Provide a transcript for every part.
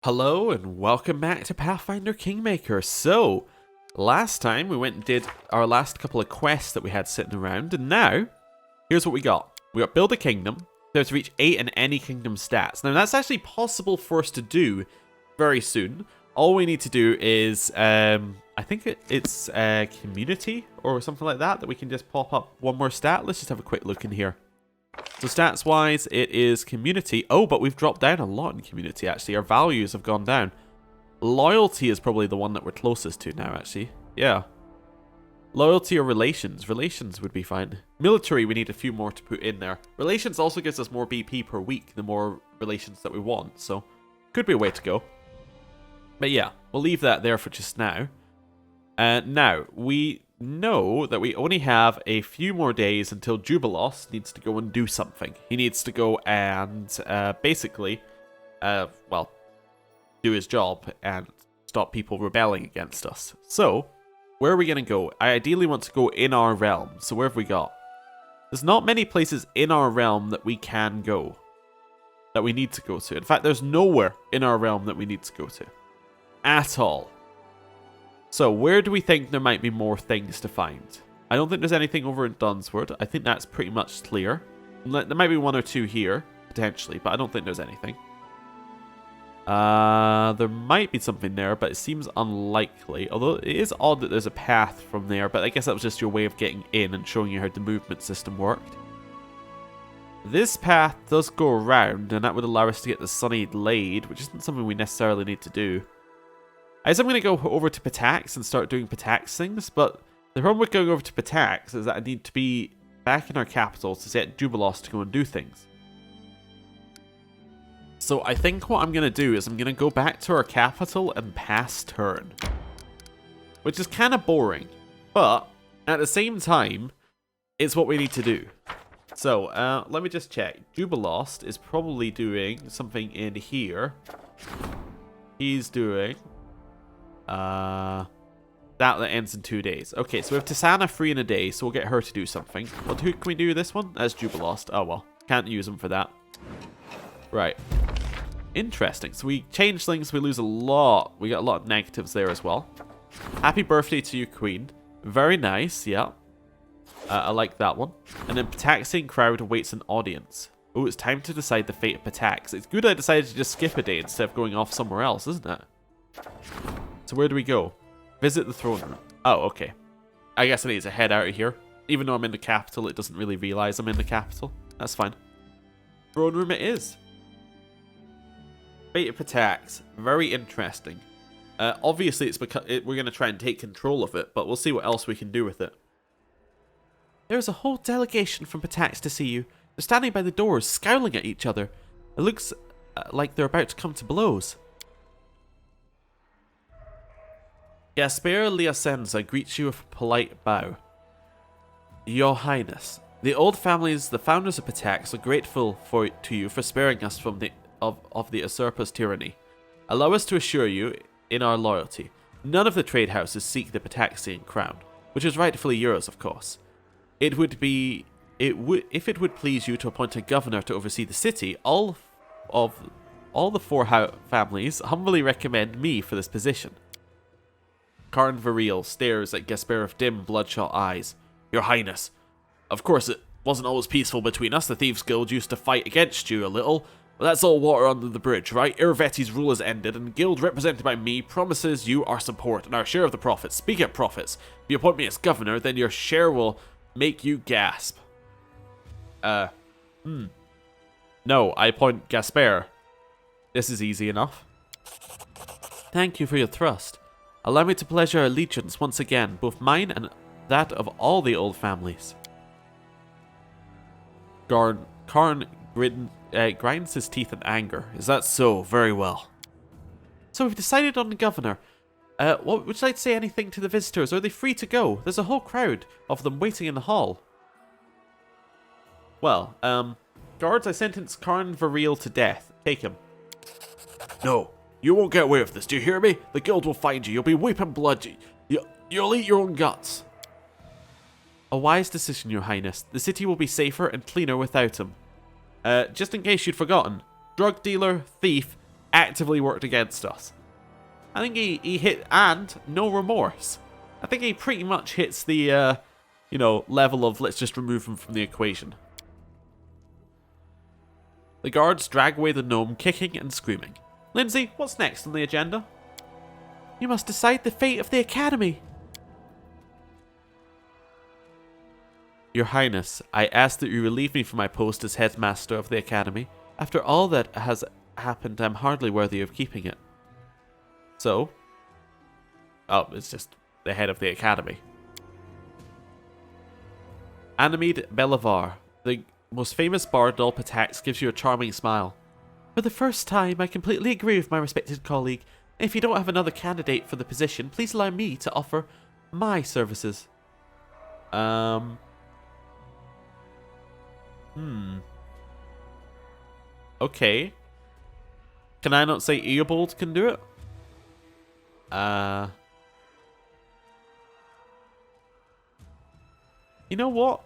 Hello and welcome back to Pathfinder Kingmaker. So, last time we went and did our last couple of quests that we had sitting around, and now, here's what we got. We got Build a Kingdom, so to reach 8 in any kingdom stats. Now that's actually possible for us to do very soon. All we need to do is, I think it's community or something like that we can just pop up one more stat. Let's just have a quick look in here. So stats wise, it is community. Oh, but we've dropped down a lot in community, actually. Our values have gone down. Loyalty is probably the one that we're closest to now, actually. Yeah. Loyalty or relations? Relations would be fine. Military, we need a few more to put in there. Relations also gives us more BP per week, the more relations that we want. So, could be a way to go. But yeah, we'll leave that there for just now. Now, we know that we only have a few more days until Jubilos needs to go and do something. He needs to go and basically, well, do his job and stop people rebelling against us. So, where are we going to go? I ideally want to go in our realm. So where have we got? There's not many places in our realm that we can go, that we need to go to. In fact, there's nowhere in our realm that we need to go to at all. So, where do we think there might be more things to find? I don't think there's anything over in Dunswood. I think that's pretty much clear. There might be one or two here, potentially, but I don't think there's anything. There might be something there, but it seems unlikely. Although, it is odd that there's a path from there, but I guess that was just your way of getting in and showing you how the movement system worked. This path does go around, and that would allow us to get the Sunny Glade, which isn't something we necessarily need to do. I guess I'm going to go over to Pitax and start doing Pitax things, but the problem with going over to Pitax is that I need to be back in our capital to set Jubilos to go and do things. So I think what I'm going to do is I'm going to go back to our capital and pass turn. Which is kind of boring, but at the same time, it's what we need to do. So let me just check. Jubilost is probably doing something in here. He's doing... that ends in 2 days. Okay, so we have Tisana free in a day, so we'll get her to do something. But who can we do this one? That's Jubilost. Oh well, can't use him for that. Right. Interesting. So we change things, we lose a lot. We got a lot of negatives there as well. Happy birthday to you, Queen. Very nice, yeah. I like that one. And then Pitaxian crowd awaits an audience. Oh, it's time to decide the fate of Pitax. It's good I decided to just skip a day instead of going off somewhere else, isn't it? So where do we go? Visit the throne room. Oh, okay. I guess I need to head out of here. Even though I'm in the capital, it doesn't really realize I'm in the capital. That's fine. Throne room it is. Fate of Pitax. Very interesting. Obviously, it's because we're going to try and take control of it, but we'll see what else we can do with it. There's a whole delegation from Pitax to see you. They're standing by the doors, scowling at each other. It looks like they're about to come to blows. Gasper Liasenza greets you with a polite bow. Your Highness, the old families, the founders of Pitax, are grateful to you for sparing us from the usurper's tyranny. Allow us to assure you in our loyalty. None of the trade houses seek the Pitaxian crown, which is rightfully yours, of course. If it would please you to appoint a governor to oversee the city, all the four families humbly recommend me for this position. Karn Varil stares at Gasper with dim, bloodshot eyes. Your Highness, of course it wasn't always peaceful between us. The Thieves Guild used to fight against you a little, but that's all water under the bridge, right? Irvetti's rule has ended, and the Guild, represented by me, promises you our support and our share of the profits. Speaking of profits, if you appoint me as governor, then your share will make you gasp. No, I appoint Gasper. This is easy enough. Thank you for your trust. Allow me to pledge our allegiance once again, both mine and that of all the old families. Karn grinds his teeth in anger. Is that so? Very well. So we've decided on the governor. Would you like to say anything to the visitors? Are they free to go? There's a whole crowd of them waiting in the hall. Well, guards, I sentence Karn Varil to death. Take him. No. You won't get away with this, do you hear me? The guild will find you. You'll be weeping blood. You'll eat your own guts. A wise decision, Your Highness. The city will be safer and cleaner without him. Just in case you'd forgotten. Drug dealer, thief, actively worked against us. I think he hit, and no remorse. I think he pretty much hits the, you know, level of let's just remove him from the equation. The guards drag away the gnome, kicking and screaming. Lindsay, what's next on the agenda? You must decide the fate of the academy. Your Highness, I ask that you relieve me from my post as headmaster of the academy. After all that has happened, I'm hardly worthy of keeping it. So? Oh, it's just the head of the academy. Animede Belivar, the most famous bard in all Pitax, gives you a charming smile. For the first time, I completely agree with my respected colleague. If you don't have another candidate for the position, please allow me to offer my services. Okay. Can I not say Eobold can do it? You know what?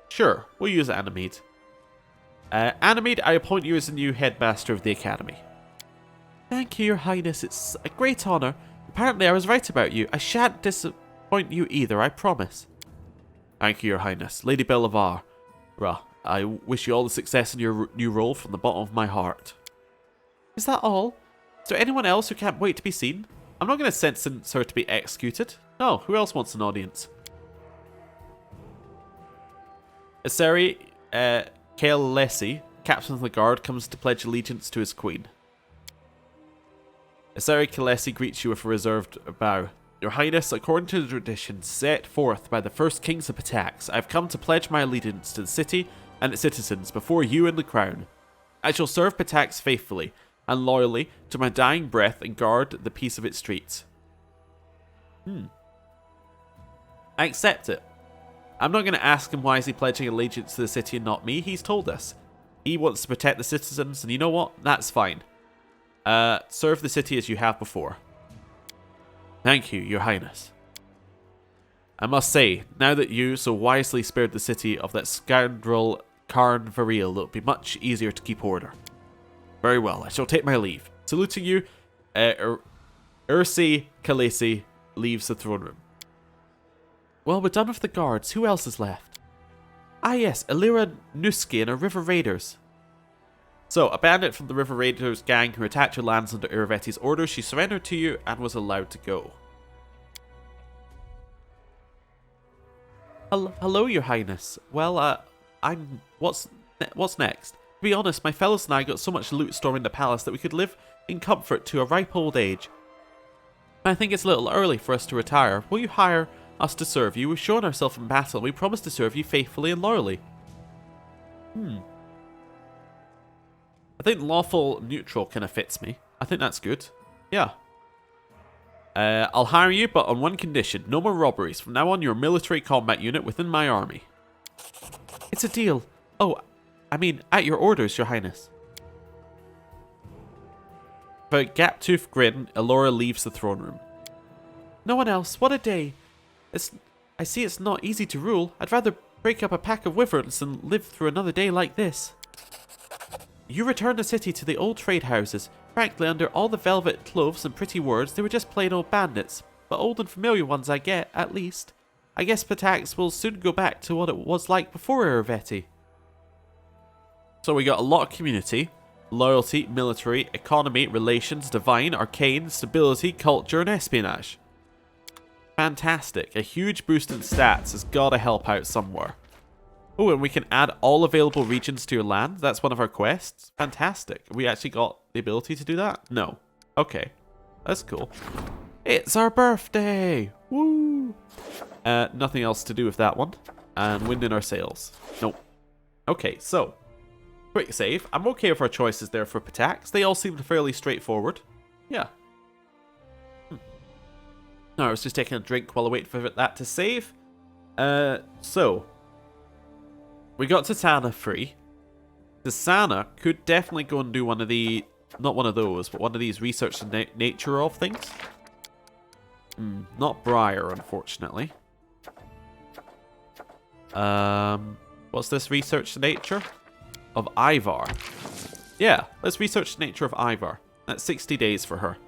Sure, we'll use Animede. Animede, I appoint you as the new headmaster of the academy. Thank you, Your Highness. It's a great honor. Apparently, I was right about you. I shan't disappoint you either, I promise. Thank you, Your Highness. Lady Belivar. I wish you all the success in your new role from the bottom of my heart. Is that all? Is there anyone else who can't wait to be seen? I'm not going to sentence her to be executed. No, who else wants an audience? Iseri Kaelesi, captain of the guard, comes to pledge allegiance to his queen. Iseri Kaelesi greets you with a reserved bow. Your Highness, according to the tradition set forth by the first kings of Pitax, I have come to pledge my allegiance to the city and its citizens before you and the crown. I shall serve Pitax faithfully and loyally to my dying breath and guard the peace of its streets. I accept it. I'm not going to ask him why is he pledging allegiance to the city and not me. He's told us. He wants to protect the citizens, and you know what? That's fine. Serve the city as you have before. Thank you, Your Highness. I must say, now that you so wisely spared the city of that scoundrel Karn Varil, it'll be much easier to keep order. Very well, I shall take my leave. Saluting you, Ursi Kalesi leaves the throne room. Well, we're done with the guards. Who else is left? Ah yes, Elira Nuski and her River Raiders. So, a bandit from the River Raiders gang who attacked your lands under Iravetti's orders, she surrendered to you and was allowed to go. Hello, Your Highness. Well, what's next? To be honest, my fellows and I got so much loot storming the palace that we could live in comfort to a ripe old age. I think it's a little early for us to retire. Will you hire us to serve you? We've shown ourselves in battle, and we promise to serve you faithfully and loyally. I think lawful neutral kind of fits me. I think that's good. Yeah. I'll hire you, but on one condition. No more robberies. From now on, you're a military combat unit within my army. It's a deal. Oh, I mean, at your orders, Your Highness. With a gap-toothed grin, Elora leaves the throne room. No one else. What a day. I see it's not easy to rule. I'd rather break up a pack of wyverns than live through another day like this. You return the city to the old trade houses. Frankly, under all the velvet clothes and pretty words, they were just plain old bandits. But old and familiar ones I get, at least. I guess Pitax will soon go back to what it was like before Iravetti. So we got a lot of community, loyalty, military, economy, relations, divine, arcane, stability, culture, and espionage. Fantastic. A huge boost in stats has got to help out somewhere. Oh, and we can add all available regions to your land. That's one of our quests. Fantastic. We actually got the ability to do that? No. Okay. That's cool. It's our birthday! Woo! Nothing else to do with that one. And wind in our sails. Nope. Okay, so. Quick save. I'm okay with our choices there for Pitax. They all seem fairly straightforward. Yeah. No, I was just taking a drink while I wait for that to save. So. We got Tatana free. Tasana could definitely go and do one of the... Not one of those, but one of these research the nature of things. Not Briar, unfortunately. What's this research the nature? Of Ivar. Yeah, let's research the nature of Ivar. That's 60 days for her.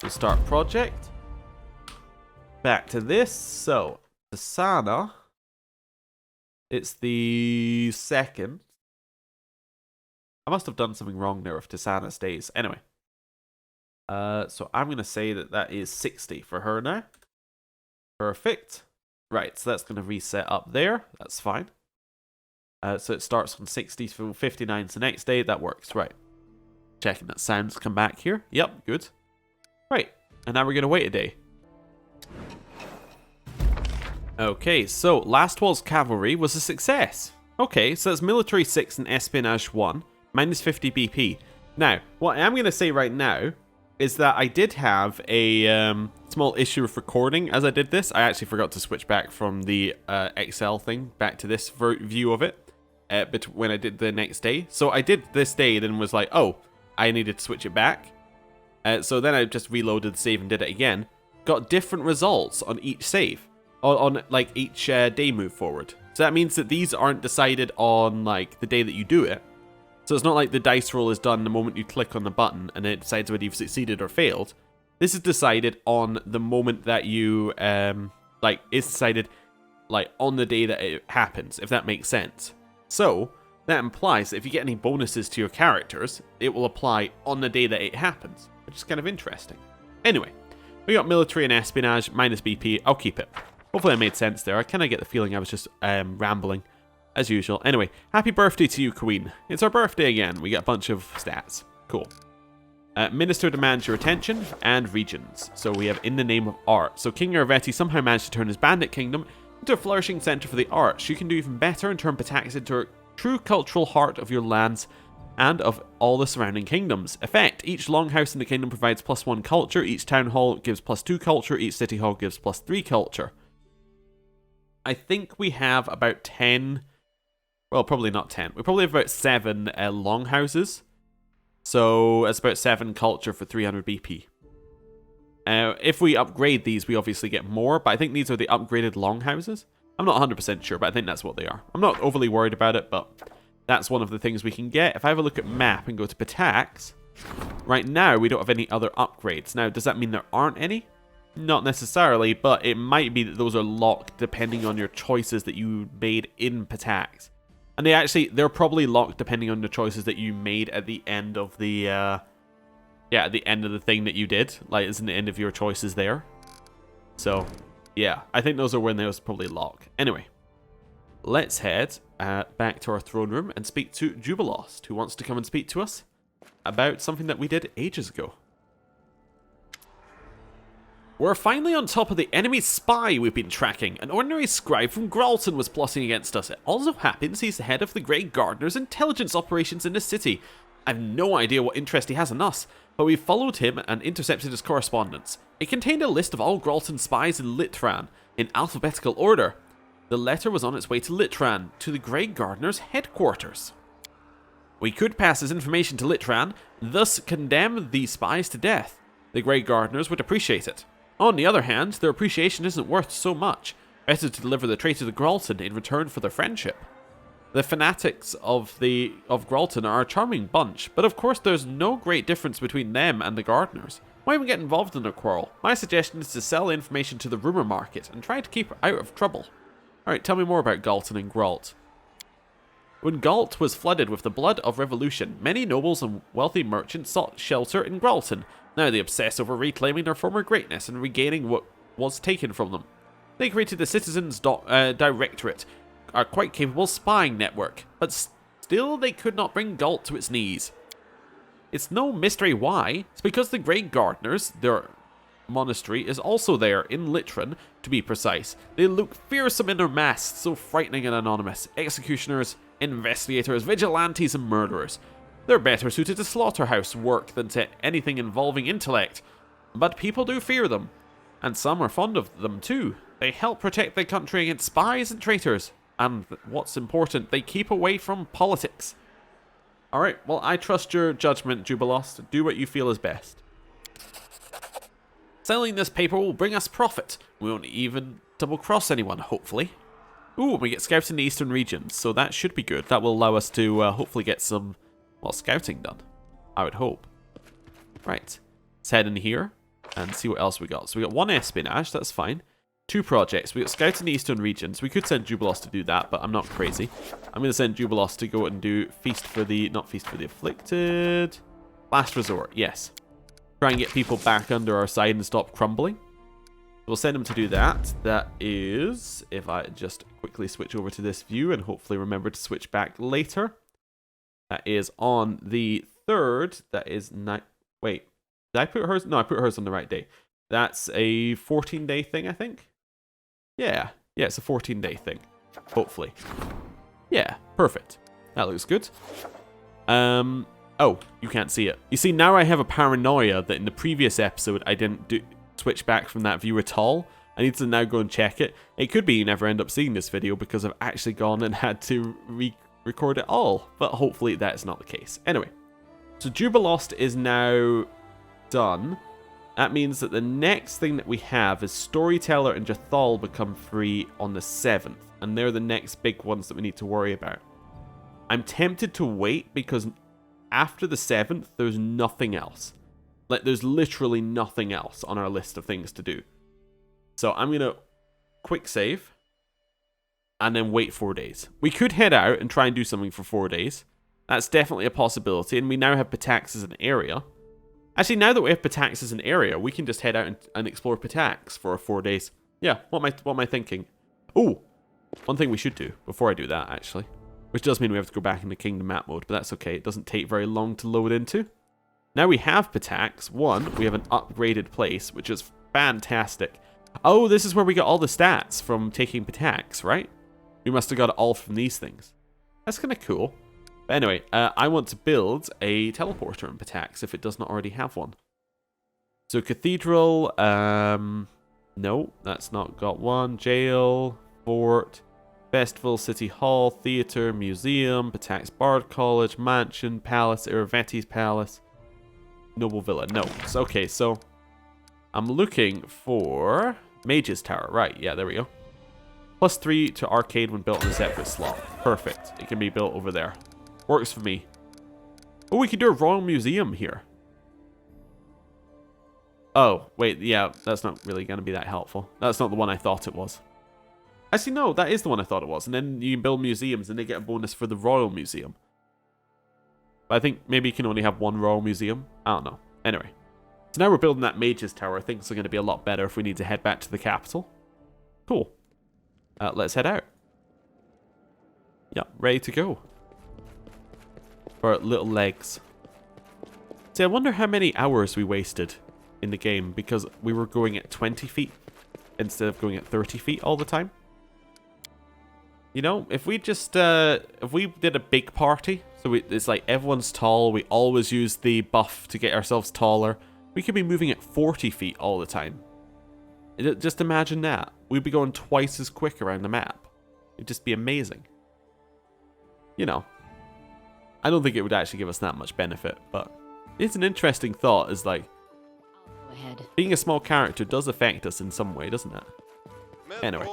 We'll start project. Back to this. So, Tisana. It's the 2nd. I must have done something wrong there if Tisana stays. Anyway. So I'm going to say that that is 60 for her now. Perfect. Right, so that's going to reset up there. That's fine. So it starts on 60 to 59 the next day. That works, right. Checking that sounds come back here. Yep, good. Right, and now we're going to wait a day. Okay, so Last Wall's Cavalry was a success. Okay, so that's Military 6 and Espionage 1, minus 50 BP. Now, what I am going to say right now is that I did have a small issue with recording as I did this. I actually forgot to switch back from the Excel thing back to this view of it when I did the next day. So I did this day, then was like, oh, I needed to switch it back. So then I just reloaded the save and did it again. Got different results on each save, on like each day move forward. So that means that these aren't decided on like the day that you do it. So it's not like the dice roll is done the moment you click on the button and it decides whether you've succeeded or failed. This is decided on the moment that you, it's decided, like, on the day that it happens, if that makes sense. So, that implies that if you get any bonuses to your characters, it will apply on the day that it happens, which is kind of interesting. Anyway, we got military and espionage, minus BP, I'll keep it. Hopefully I made sense there. I kind of get the feeling I was just rambling. As usual. Anyway, happy birthday to you, Queen. It's our birthday again. We get a bunch of stats. Cool. Minister demands your attention and regions. So we have in the name of art. So King Arvetti somehow managed to turn his bandit kingdom into a flourishing center for the arts. You can do even better and turn Pitax into a true cultural heart of your lands and of all the surrounding kingdoms. Effect. Each longhouse in the kingdom provides +1 culture. Each town hall gives +2 culture. Each city hall gives +3 culture. I think we have about 10... Well, probably not 10. We probably have about 7 longhouses. So, it's about 7 culture for 300 BP. If we upgrade these, we obviously get more, but I think these are the upgraded longhouses. I'm not 100% sure, but I think that's what they are. I'm not overly worried about it, but that's one of the things we can get. If I have a look at map and go to Pitax, right now we don't have any other upgrades. Now, does that mean there aren't any? Not necessarily, but it might be that those are locked depending on your choices that you made in Pitax. And they're probably locked depending on the choices that you made at the end of the, at the end of the thing that you did. Like, isn't the end of your choices there? So, yeah, I think those are when those probably lock. Anyway, let's head back to our throne room and speak to Jubilost, who wants to come and speak to us about something that we did ages ago. We're finally on top of the enemy spy we've been tracking. An ordinary scribe from Gralton was plotting against us. It also happens he's the head of the Grey Gardener's intelligence operations in the city. I've no idea what interest he has in us, but we followed him and intercepted his correspondence. It contained a list of all Gralton spies in Litran, in alphabetical order. The letter was on its way to Litran, to the Grey Gardener's headquarters. We could pass this information to Litran, thus condemn these spies to death. The Grey Gardeners would appreciate it. On the other hand, their appreciation isn't worth so much. Better to deliver the traitor to Gralton in return for their friendship. The fanatics of Gralton are a charming bunch, but of course there's no great difference between them and the Gardeners. Why even get involved in a quarrel? My suggestion is to sell information to the rumour market and try to keep out of trouble. Alright, tell me more about Galton and Gralt. When Galt was flooded with the blood of revolution, many nobles and wealthy merchants sought shelter in Gralton. Now they obsess over reclaiming their former greatness and regaining what was taken from them. They created the Citizens Directorate, a quite capable spying network, but still they could not bring Galt to its knees. It's no mystery why. It's because the Great Gardeners, their monastery, is also there, in Litran, to be precise. They look fearsome in their masks, so frightening and anonymous. Executioners, investigators, vigilantes, and murderers. They're better suited to slaughterhouse work than to anything involving intellect. But people do fear them. And some are fond of them too. They help protect their country against spies and traitors. And what's important, they keep away from politics. Alright, well, I trust your judgment, Jubilost. Do what you feel is best. Selling this paper will bring us profit. We won't even double-cross anyone, hopefully. Ooh, we get scouts in the eastern regions, so that should be good. That will allow us to hopefully get some well, scouting done. I would hope. Right. Let's head in here and see what else we got. So we got 1 espionage, that's fine. 2 projects. We got scouts in the eastern regions. We could send Jubilos to do that, but I'm not crazy. I'm going to send Jubilos to go and do Feast for the... Not Feast for the Afflicted. Last Resort, yes. Try and get people back under our side and stop crumbling. We'll send them to do that. That is... If I just quickly switch over to this view and hopefully remember to switch back later. That is on the 3rd. That is... Wait. Did I put hers? No, I put hers on the right day. That's a 14-day thing, I think. Yeah, it's a 14-day thing. Hopefully. Yeah, perfect. That looks good. Oh, you can't see it. You see, now I have a paranoia that in the previous episode I didn't switch back from that view at all. I need to now go and check it. It could be you never end up seeing this video because I've actually gone and had to re-record it all. But hopefully that's not the case. Anyway, so Jubilost is now done. That means that the next thing that we have is Storyteller and Jathal become free on the 7th. And they're the next big ones that we need to worry about. I'm tempted to wait because after the 7th, there's nothing else. Like, there's literally nothing else on our list of things to do. So I'm going to quick save and then wait 4 days. We could head out and try and do something for 4 days. That's definitely a possibility. And we now have Pitax as an area. Actually, now that we have Pitax as an area, we can just head out and explore Pitax for 4 days. Yeah, what am I thinking? Oh, one thing we should do before I do that, actually. Which does mean we have to go back into Kingdom map mode, but that's okay. It doesn't take very long to load into. Now we have Pitax. One, we have an upgraded place, which is fantastic. Oh, this is where we got all the stats from taking Pitax, right? We must have got it all from these things. That's kind of cool. But anyway, I want to build a teleporter in Pitax if it does not already have one. So Cathedral, no, that's not got one. Jail, Fort, Festival, City Hall, Theatre, Museum, Pitax Bard College, Mansion, Palace, Iravetti's Palace, Noble Villa. No. So, okay, so I'm looking for Mage's Tower. Right, yeah, there we go. +3 to Arcade when built in a separate slot. Perfect. It can be built over there. Works for me. Oh, we could do a Royal Museum here. Oh, wait, yeah, that's not really going to be that helpful. That's not the one I thought it was. Actually, no, that is the one I thought it was. And then you can build museums and they get a bonus for the Royal Museum. But I think maybe you can only have one Royal Museum. I don't know. Anyway. So now we're building that Mage's Tower. Things are going to be a lot better if we need to head back to the capital. Cool. Let's head out. Yeah, ready to go. For little legs. See, I wonder how many hours we wasted in the game because we were going at 20 feet instead of going at 30 feet all the time. You know, if we just, if we did a big party, so it's like everyone's tall, we always use the buff to get ourselves taller, we could be moving at 40 feet all the time. Just imagine that. We'd be going twice as quick around the map. It'd just be amazing. You know. I don't think it would actually give us that much benefit, but it's an interesting thought, is like, being a small character does affect us in some way, doesn't it? Anyway.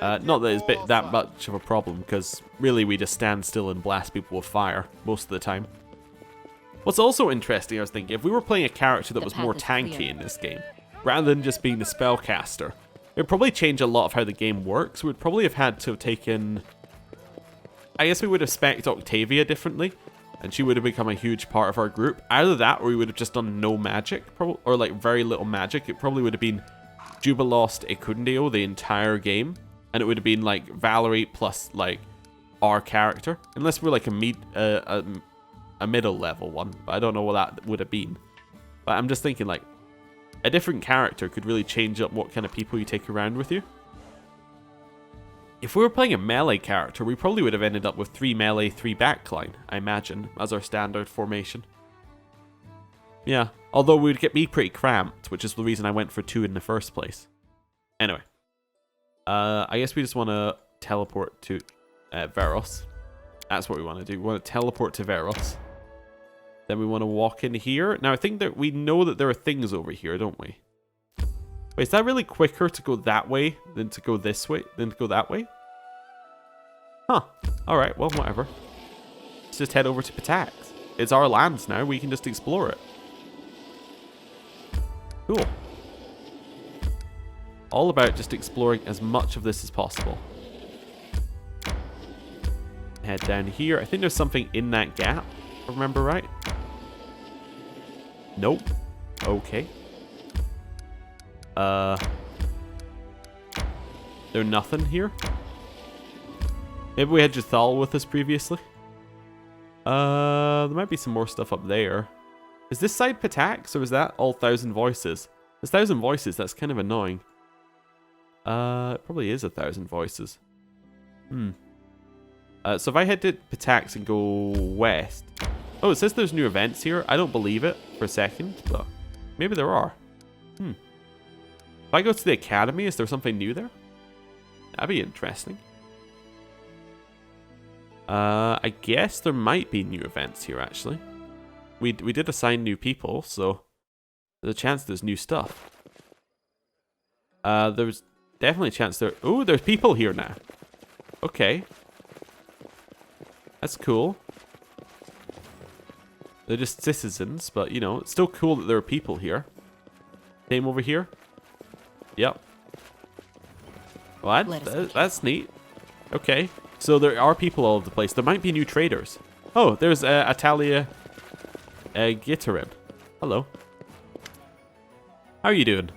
Not that it's that much of a problem, because really we just stand still and blast people with fire most of the time. What's also interesting, I was thinking, if we were playing a character that was more tanky in this game, rather than just being the spellcaster, it would probably change a lot of how the game works. We would probably have had to have taken... I guess we would have spec'd Octavia differently, and she would have become a huge part of our group. Either that, or we would have just done no magic, or like very little magic. It probably would have been Jubilost Ecundio the entire game, and it would have been like Valerie plus like our character, unless we're like a middle level one. But I don't know what that would have been. But I'm just thinking like a different character could really change up what kind of people you take around with you. If we were playing a melee character, we probably would have ended up with 3 melee, 3 backline, I imagine, as our standard formation. Yeah, although we'd be pretty cramped, which is the reason I went for 2 in the first place. Anyway. I guess we just want to teleport to Veros. That's what we want to do. We want to teleport to Veros. Then we want to walk in here. Now, I think that we know that there are things over here, don't we? Wait, is that really quicker to go that way than to go this way, than to go that way? Huh. Alright, well, whatever. let's just head over to Pitax. It's our lands now. We can just explore it. Cool. All about just exploring as much of this as possible. Head down here. I think there's something in that gap, if I remember right. Nope. Okay. There's nothing here. Maybe we had Jathal with us previously. There might be some more stuff up there. Is this side Pitax, or is that all 1,000 voices? There's 1,000 voices, that's kind of annoying. It probably is 1,000 voices. So if I head to Pitax and go west... Oh, it says there's new events here. I don't believe it for a second, but maybe there are. If I go to the academy, is there something new there? That'd be interesting. I guess there might be new events here, actually. We did assign new people, so there's a chance there's new stuff. There's definitely a chance there... Oh, there's people here now. Okay. That's cool. They're just citizens, but, you know, it's still cool that there are people here. Same over here. Yep. Well, that's neat. Okay. So there are people all over the place. There might be new traders. Oh, there's Atalia Gitarin. Hello. How are you doing?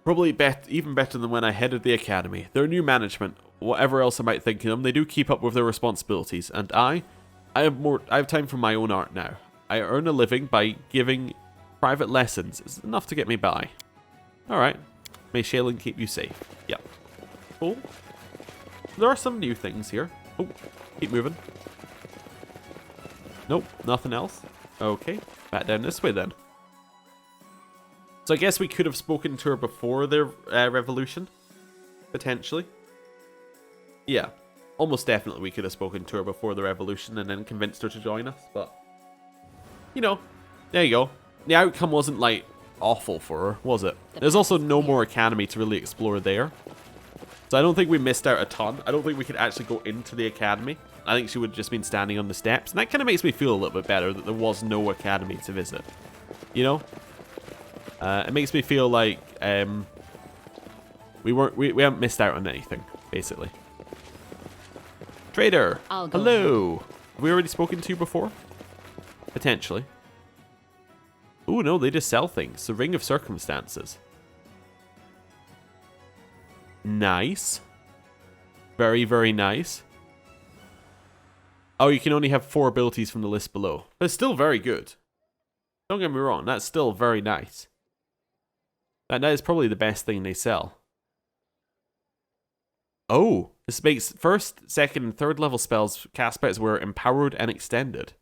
Probably even better than when I headed the academy. Their new management, whatever else I might think of them, they do keep up with their responsibilities. And I have time for my own art now. I earn a living by giving private lessons. It's enough to get me by. Alright. May Shaylin keep you safe. Yep. Cool. There are some new things here. Oh, keep moving. Nope, nothing else. Okay, back down this way then. So I guess we could have spoken to her before the revolution. Potentially. Yeah. Almost definitely we could have spoken to her before the revolution and then convinced her to join us, but... You know, there you go. The outcome wasn't, like, awful for her, was it? There's also no more academy to really explore there. So I don't think we missed out a ton. I don't think we could actually go into the academy. I think she would have just been standing on the steps. And that kind of makes me feel a little bit better that there was no academy to visit. You know? It makes me feel like we haven't missed out on anything, basically. Trader! Hello! Have we already spoken to you before? Potentially. Ooh, no, they just sell things. The Ring of Circumstances. Nice. Very, very nice. Oh, you can only have 4 abilities from the list below. But it's still very good. Don't get me wrong, that's still very nice. That is probably the best thing they sell. Oh, this makes first, second, and third level spells cast spells were empowered and extended.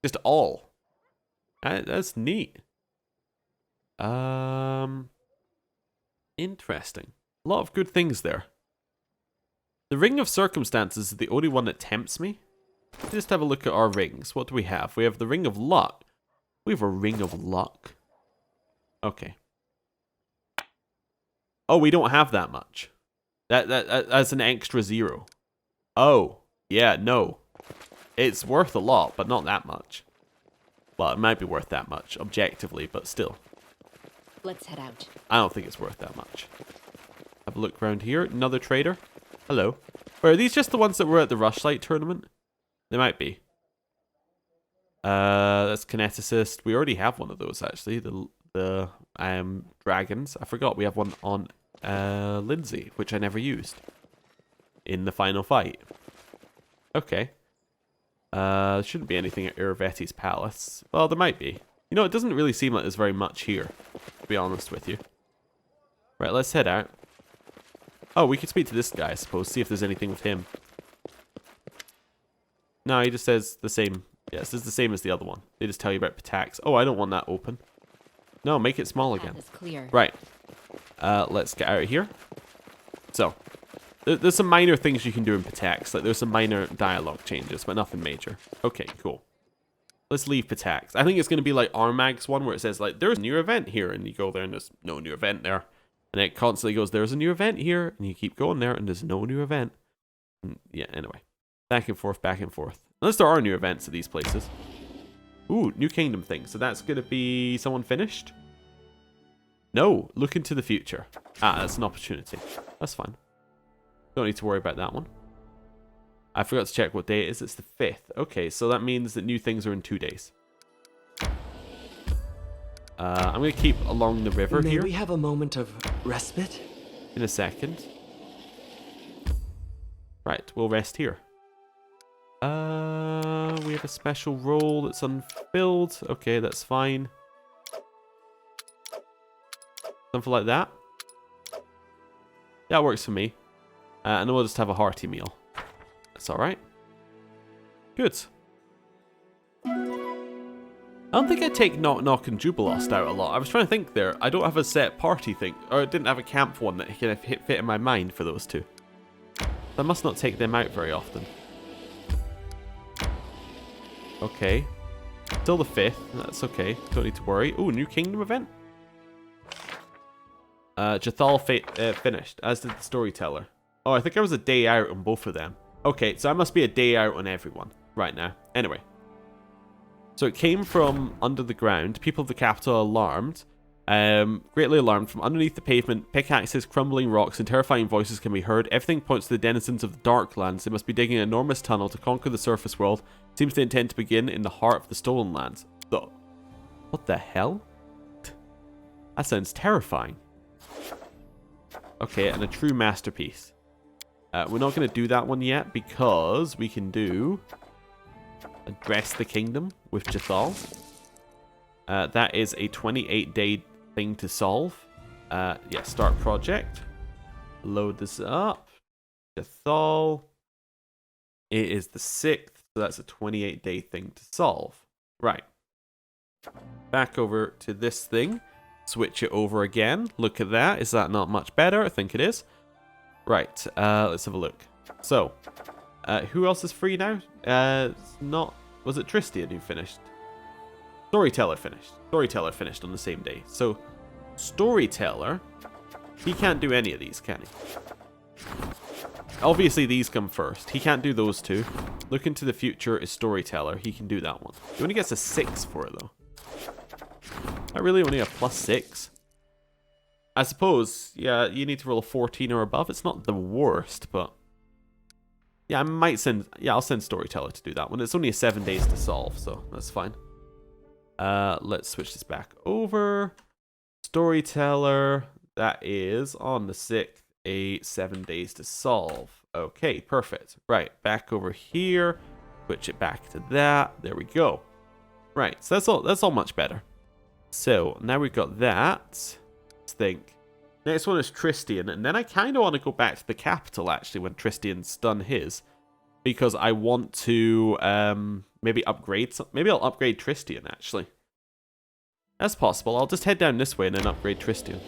Just all. That's neat. Interesting. A lot of good things there. The Ring of Circumstances is the only one that tempts me. Let's just have a look at our rings. What do we have? We have the Ring of Luck. We have a Ring of Luck. Okay. Oh, we don't have that much. That's an extra 0. Oh, yeah, no. It's worth a lot, but not that much. Well, it might be worth that much, objectively, but still. Let's head out. I don't think it's worth that much. Have a look around here. Another trader. Hello. Or are these just the ones that were at the Rushlight tournament? They might be. That's Kineticist. We already have one of those, actually. The dragons. I forgot we have one on Lindsay, which I never used in the final fight. Okay. There shouldn't be anything at Irvetti's palace. Well, there might be. You know, it doesn't really seem like there's very much here, to be honest with you. Right, let's head out. Oh, we could speak to this guy, I suppose, see if there's anything with him. No, he just says the same. Yes, this is the same as the other one. They just tell you about Pitax. Oh, I don't want that open. No, make it small again. Clear. Right. Let's get out of here. So, there's some minor things you can do in Pitax. Like, there's some minor dialogue changes, but nothing major. Okay, cool. Let's leave Pitax. I think it's going to be like Armag's one, where it says, like, there's a new event here, and you go there, and there's no new event there. And it constantly goes, there's a new event here, and you keep going there, and there's no new event. And yeah, anyway. Back and forth, back and forth. Unless there are new events at these places. Ooh, new kingdom thing. So that's going to be someone finished? No, look into the future. Ah, that's an opportunity. That's fine. Don't need to worry about that one. I forgot to check what day it is. It's the 5th. Okay, so that means that new things are in 2 days. I'm going to keep along the river here. May we have a moment of respite? In a second. Right, we'll rest here. We have a special role that's unfilled. Okay, that's fine. Something like that. Yeah, it works for me. And then we'll just have a hearty meal. That's alright. Good. I don't think I take Knock Knock and Jubilost out a lot. I was trying to think there. I don't have a set party thing. Or I didn't have a camp one that can fit in my mind for those two. I must not take them out very often. Okay. Still the 5th. That's okay. Don't need to worry. Ooh, new kingdom event? Jathal finished, as did the storyteller. Oh, I think I was a day out on both of them. Okay, so I must be a day out on everyone right now. Anyway. So it came from under the ground. People of the capital are alarmed. Greatly alarmed. From underneath the pavement, pickaxes, crumbling rocks, and terrifying voices can be heard. Everything points to the denizens of the Darklands. They must be digging an enormous tunnel to conquer the surface world. Seems they intend to begin in the heart of the Stolen Lands. So, what the hell? That sounds terrifying. Okay, and a true masterpiece. We're not going to do that one yet because we can do Address the Kingdom with Jathal. That is a 28-day thing to solve. Yeah, start project. Load this up. Jathal. It is the 6th, so that's a 28-day thing to solve. Right. Back over to this thing. Switch it over again. Look at that. Is that not much better? I think it is. Right. Let's have a look. So, who else is free now? Not... Was it Tristian who finished? Storyteller finished. Storyteller finished on the same day. So, Storyteller, he can't do any of these, can he? Obviously, these come first. He can't do those two. Look into the future is Storyteller. He can do that one. He only gets a 6 for it, though. I really only have +6. I suppose, yeah, you need to roll a 14 or above. It's not the worst, but... Yeah, I might send... Yeah, I'll send Storyteller to do that one. It's only 7 days to solve, so that's fine. Let's switch this back over. Storyteller, that is on the 6th, 7 days to solve. Okay, perfect. Right, back over here. Switch it back to that. There we go. Right, so that's all much better. So, now we've got that. Let's think. Next one is Tristian, and then I kind of want to go back to the capital, actually, when Tristian's done his. Because I want to maybe upgrade some. Maybe I'll upgrade Tristian, actually. That's possible. I'll just head down this way and then upgrade Tristian.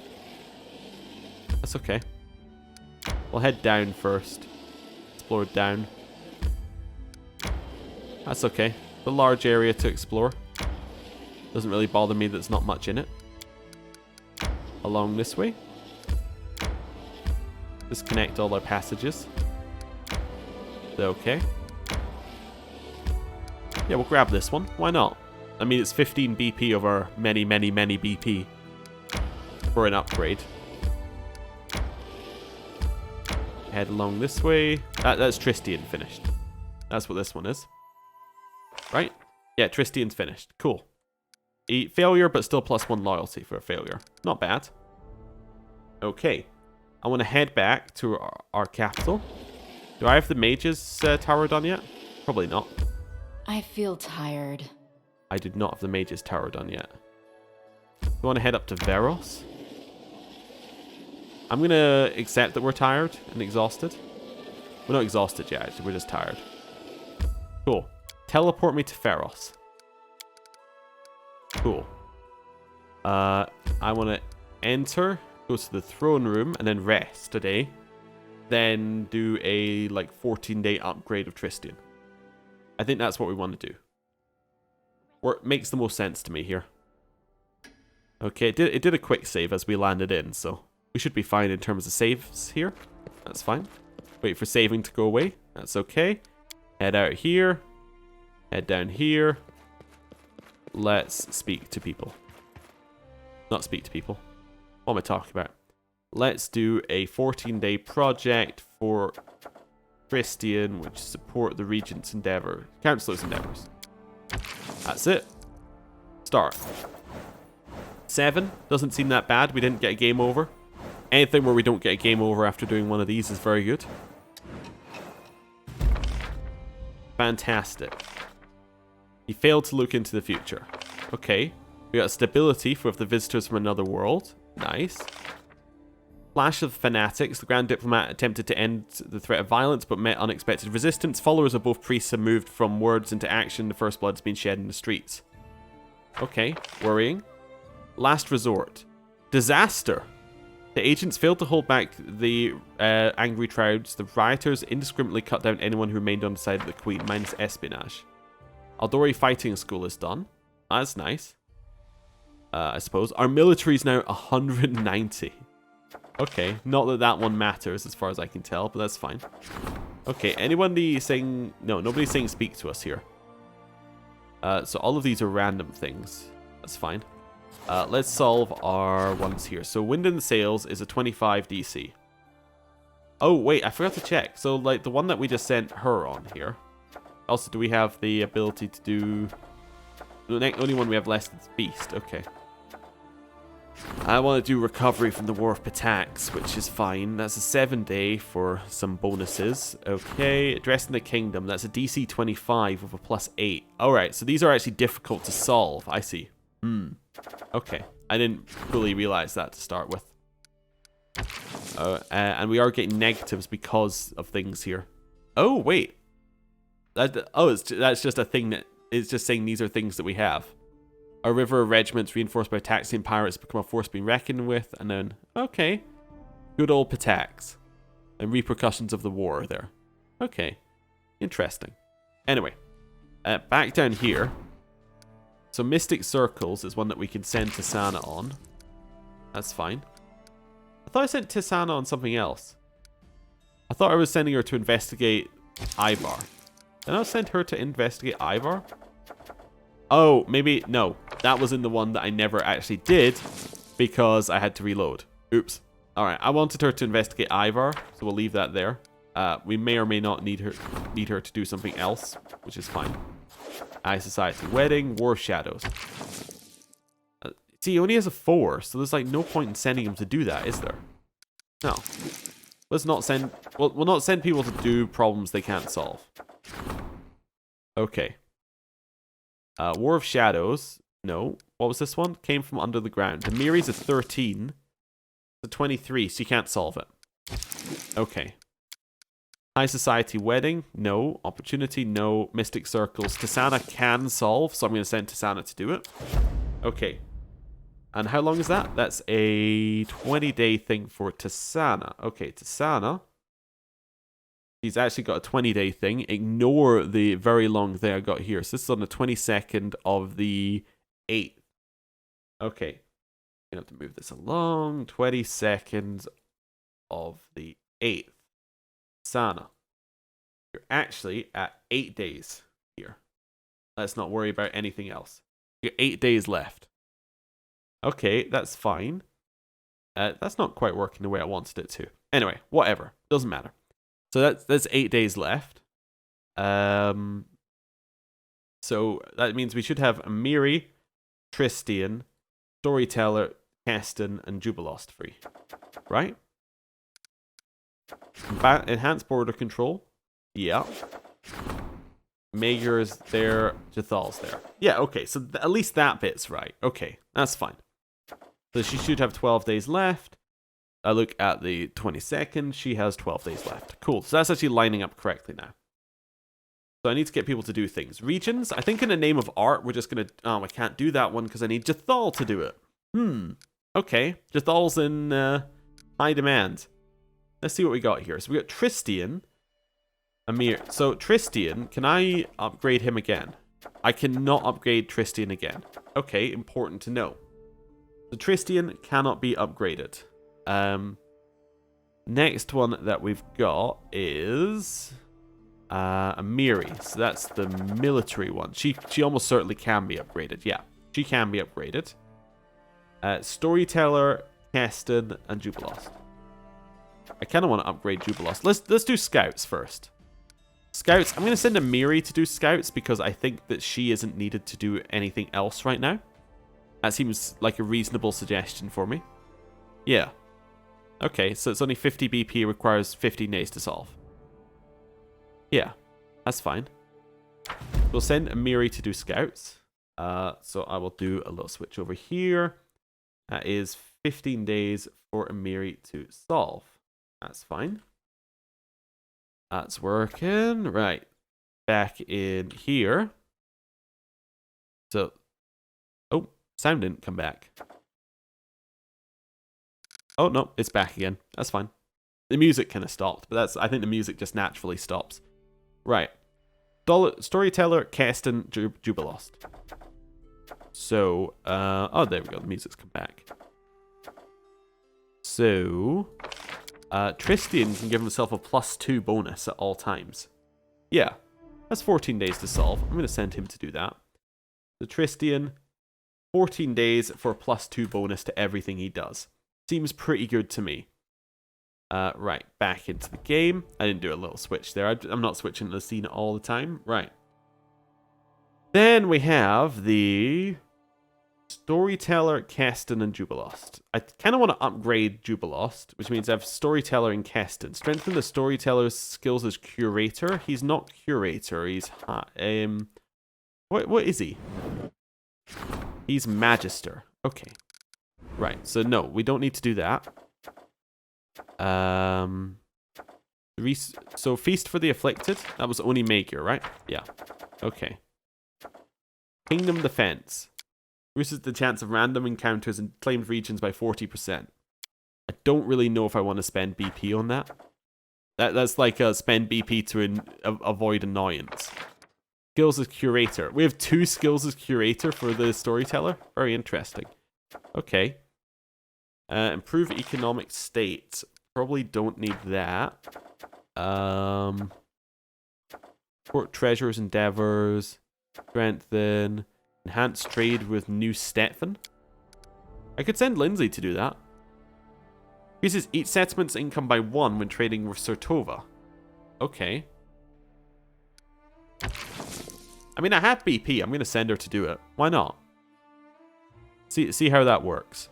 That's okay. We'll head down first. Explore down. That's okay. A large area to explore. Doesn't really bother me that there's not much in it. Along this way. Disconnect all our passages. Okay. Yeah, we'll grab this one. Why not? I mean, it's 15 BP over many, many, many BP for an upgrade. Head along this way. That's Tristian finished. That's what this one is. Right? Yeah, Tristian's finished. Cool. Failure, but still +1 loyalty for a failure. Not bad. Okay. I want to head back to our capital. Do I have the mage's tower done yet? Probably not. I feel tired. I did not have the mage's tower done yet. Do you want to head up to Veros? I'm going to accept that we're tired and exhausted. We're not exhausted yet, actually. We're just tired. Cool. Teleport me to Veros. Cool. I want to enter, go to the throne room, and then rest today. Then do a, 14-day upgrade of Tristian. I think that's what we want to do. Or it makes the most sense to me here. Okay, it did a quick save as we landed in, so we should be fine in terms of saves here. That's fine. Wait for saving to go away. That's okay. Head out here. Head down here. Let's speak to people. Not speak to people. What am I talking about? Let's do a 14-day project for Christian, which support the Regent's endeavor. Councilor's endeavors. That's it. Start. 7. Doesn't seem that bad. We didn't get a game over. Anything where we don't get a game over after doing one of these is very good. Fantastic. He failed to look into the future. Okay. We got stability for the visitors from another world. Nice. Clash of Fanatics. The Grand Diplomat attempted to end the threat of violence, but met unexpected resistance. Followers of both priests have moved from words into action. The first blood's been shed in the streets. Okay. Worrying. Last resort. Disaster. The agents failed to hold back the angry crowds. The rioters indiscriminately cut down anyone who remained on the side of the Queen, minus espionage. Aldori Fighting School is done. That's nice. I suppose. Our military is now 190. Okay, not that that one matters as far as I can tell, but that's fine. Okay, anybody saying... No, nobody's saying speak to us here. So all of these are random things. That's fine. Let's solve our ones here. So Wind in the Sails is a 25 DC. Oh, wait, I forgot to check. So, like, the one that we just sent her on here. Also, do we have the ability to do... The only one we have less is Beast. Okay. I want to do Recovery from the War of Pitax, which is fine. That's a 7-day for some bonuses. Okay. Addressing the Kingdom. That's a DC 25 with a +8. Alright, so these are actually difficult to solve. I see. Okay. I didn't fully realize that to start with. And we are getting negatives because of things here. Oh, wait. That's just a thing that... It's just saying these are things that we have. Our river regiments reinforced by Taxian pirates become a force being reckoned with. And then, okay. Good old Pitax. And repercussions of the war there. Okay. Interesting. Anyway. Back down here. So Mystic Circles is one that we can send Tisana on. That's fine. I thought I sent Tisana on something else. I thought I was sending her to investigate Ivar. Did I send her to investigate Ivar? Oh, maybe... No. That was in the one that I never actually did because I had to reload. Oops. Alright, I wanted her to investigate Ivar, so we'll leave that there. We may or may not need her to do something else, which is fine. High Society Wedding, War of Shadows. See, he only has a 4, so there's like no point in sending him to do that, is there? No. Let's not send... We'll not send people to do problems they can't solve. Okay. War of Shadows. No. What was this one? Came from under the ground. The Miri's a 13. It's a 23, so you can't solve it. Okay. High Society Wedding. No. Opportunity. No. Mystic Circles. Tisana can solve, so I'm going to send Tisana to do it. Okay. And how long is that? That's a 20-day thing for Tisana. Okay, Tisana. He's actually got a 20-day thing. Ignore the very long thing I got here. So this is on the 22nd of the 8th. Okay. I'm going to have to move this along. 22nd of the 8th. Sana. You're actually at 8 days here. Let's not worry about anything else. You're 8 days left. Okay, that's fine. That's not quite working the way I wanted it to. Anyway, whatever. Doesn't matter. So that's 8 days left. So that means we should have Amiri, Tristian, Storyteller, Keston, and Jubilost free. Right? Enhanced border control. Yeah. Maegor's there. Jathal's there. Yeah, okay. So at least that bit's right. Okay, that's fine. So she should have 12 days left. I look at the 22nd. She has 12 days left. Cool. So that's actually lining up correctly now. So I need to get people to do things. Regions. I think in the name of art, we're just going to... Oh, I can't do that one because I need Jathal to do it. Okay. Jathal's in high demand. Let's see what we got here. So we got Tristian. Amir. So Tristian, can I upgrade him again? I cannot upgrade Tristian again. Okay, important to know. So Tristian cannot be upgraded. Next one that we've got is Amiri. So that's the military one. She almost certainly can be upgraded. Yeah, she can be upgraded. Storyteller, Keston, and Jubilost. I kind of want to upgrade Jubilost. Let's do Scouts first. Scouts, I'm going to send Amiri to do Scouts because I think that she isn't needed to do anything else right now. That seems like a reasonable suggestion for me. Yeah. Okay, so it's only 50 BP, requires 15 days to solve. Yeah, that's fine. We'll send Amiri to do Scouts. So I will do a little switch over here. That is 15 days for Amiri to solve. That's fine. That's working. Right. Back in here. So, oh, sound didn't come back. Oh, no, it's back again. That's fine. The music kind of stopped, but I think the music just naturally stops. Right. Storyteller, Keston, Jubilost. So, oh, there we go. The music's come back. So, Tristian can give himself a +2 bonus at all times. Yeah, that's 14 days to solve. I'm going to send him to do that. The Tristian, 14 days for a +2 bonus to everything he does. Seems pretty good to me. Right, back into the game. I didn't do a little switch there. I'm not switching the scene all the time. Right. Then we have the Storyteller, Keston, and Jubilost. I kind of want to upgrade Jubilost, which means I have Storyteller and Keston. Strengthen the Storyteller's skills as Curator. He's not Curator. He's what is he? He's Magister. Okay. Right. So no, we don't need to do that. So Feast for the Afflicted. That was only Maker, right? Yeah. Okay. Kingdom Defense. Reduces the chance of random encounters in claimed regions by 40%. I don't really know if I want to spend BP on that. That's like a spend BP to avoid annoyance. Skills as Curator. We have 2 skills as Curator for the Storyteller. Very interesting. Okay. Improve economic state. Probably don't need that. Support treasures, endeavors. Strengthen. Enhance trade with New Stetson. I could send Lindsay to do that. Increases each settlement's income by 1 when trading with Sertova. Okay. I mean, I have BP. I'm going to send her to do it. Why not? See how that works.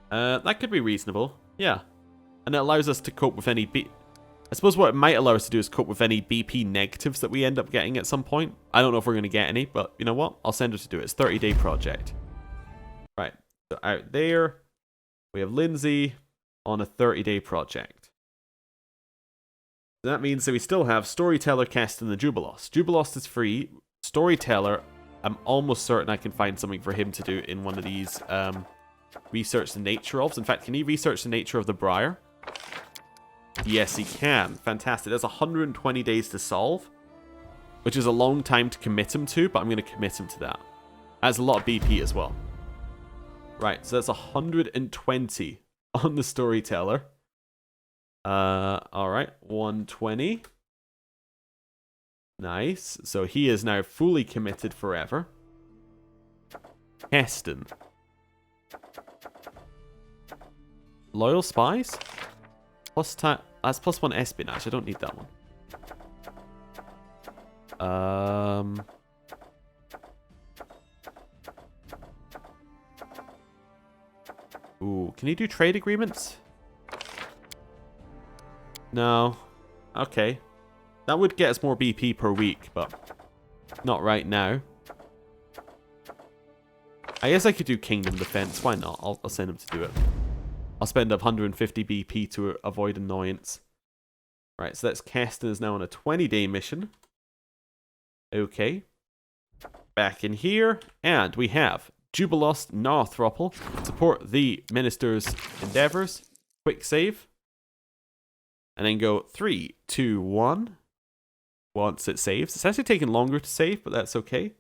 That could be reasonable. Yeah. And it allows us to cope with any I suppose what it might allow us to do is cope with any BP negatives that we end up getting at some point. I don't know if we're going to get any, but you know what? I'll send her to do it. It's a 30-day project. Right. So out there, we have Lindsay on a 30-day project. So that means that we still have Storyteller, Keston, and the Jubilost. Jubilost is free. Storyteller, I'm almost certain I can find something for him to do in one of these research the nature of. In fact, can he research the nature of the Briar? Yes, he can. Fantastic. That's 120 days to solve, which is a long time to commit him to, but I'm going to commit him to that. That's a lot of BP as well. Right, so that's 120 on the Storyteller. Alright, 120. Nice. So he is now fully committed forever. Keston. Loyal Spies? That's +1 espionage. I don't need that one. Ooh, can you do trade agreements? No. Okay. That would get us more BP per week, but not right now. I guess I could do Kingdom Defense. Why not? I'll send him to do it. I'll spend up 150 BP to avoid annoyance. Right, so that's Keston is now on a 20-day mission. Okay. Back in here, and we have Jubilost Narthropple. Support the Minister's endeavors. Quick save. And then go 3, 2, 1. Once it saves. It's actually taking longer to save, but that's okay.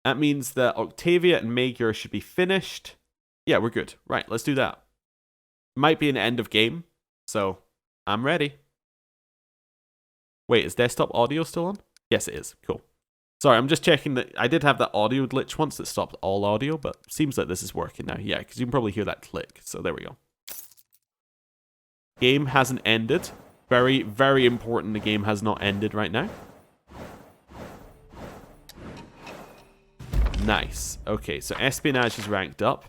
That means that Octavia and Magyar should be finished. Yeah, we're good. Right, let's do that. Might be an end of game, so I'm ready. Wait, is desktop audio still on? Yes, it is. Cool. Sorry, I'm just checking that. I did have that audio glitch once that stopped all audio, but seems like this is working now. Yeah, because you can probably hear that click. So there we go. Game hasn't ended. Very, very important the game has not ended right now. Nice. Okay, so espionage is ranked up.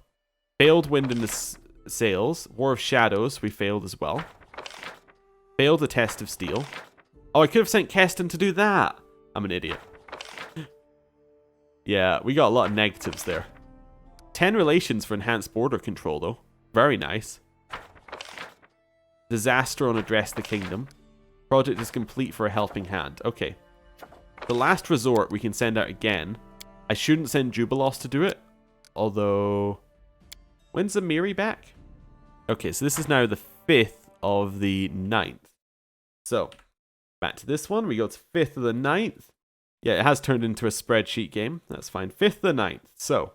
Failed wind in the sails. War of Shadows, we failed as well. Failed the test of steel. Oh, I could have sent Keston to do that. I'm an idiot. Yeah, we got a lot of negatives there. 10 relations for enhanced border control, though. Very nice. Disaster on Address the Kingdom. Project is complete for a helping hand. Okay. The last resort we can send out again. I shouldn't send Jubilos to do it. Although... When's Amiri back? Okay, so this is now the 5th of the 9th. So, back to this one. We go to 5th of the 9th. Yeah, it has turned into a spreadsheet game. That's fine. 5th of the 9th. So,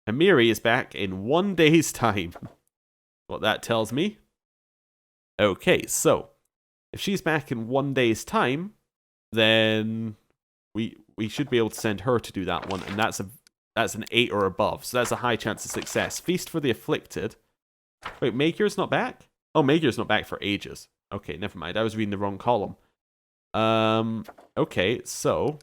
Amiri is back in 1 day's time. What that tells me. Okay, so, if she's back in 1 day's time, then we should be able to send her to do that one, and that's an 8 or above, so that's a high chance of success. Feast for the Afflicted. Wait, Maker's not back? Oh, Maker's not back for ages. Okay, never mind. I was reading the wrong column. Okay, so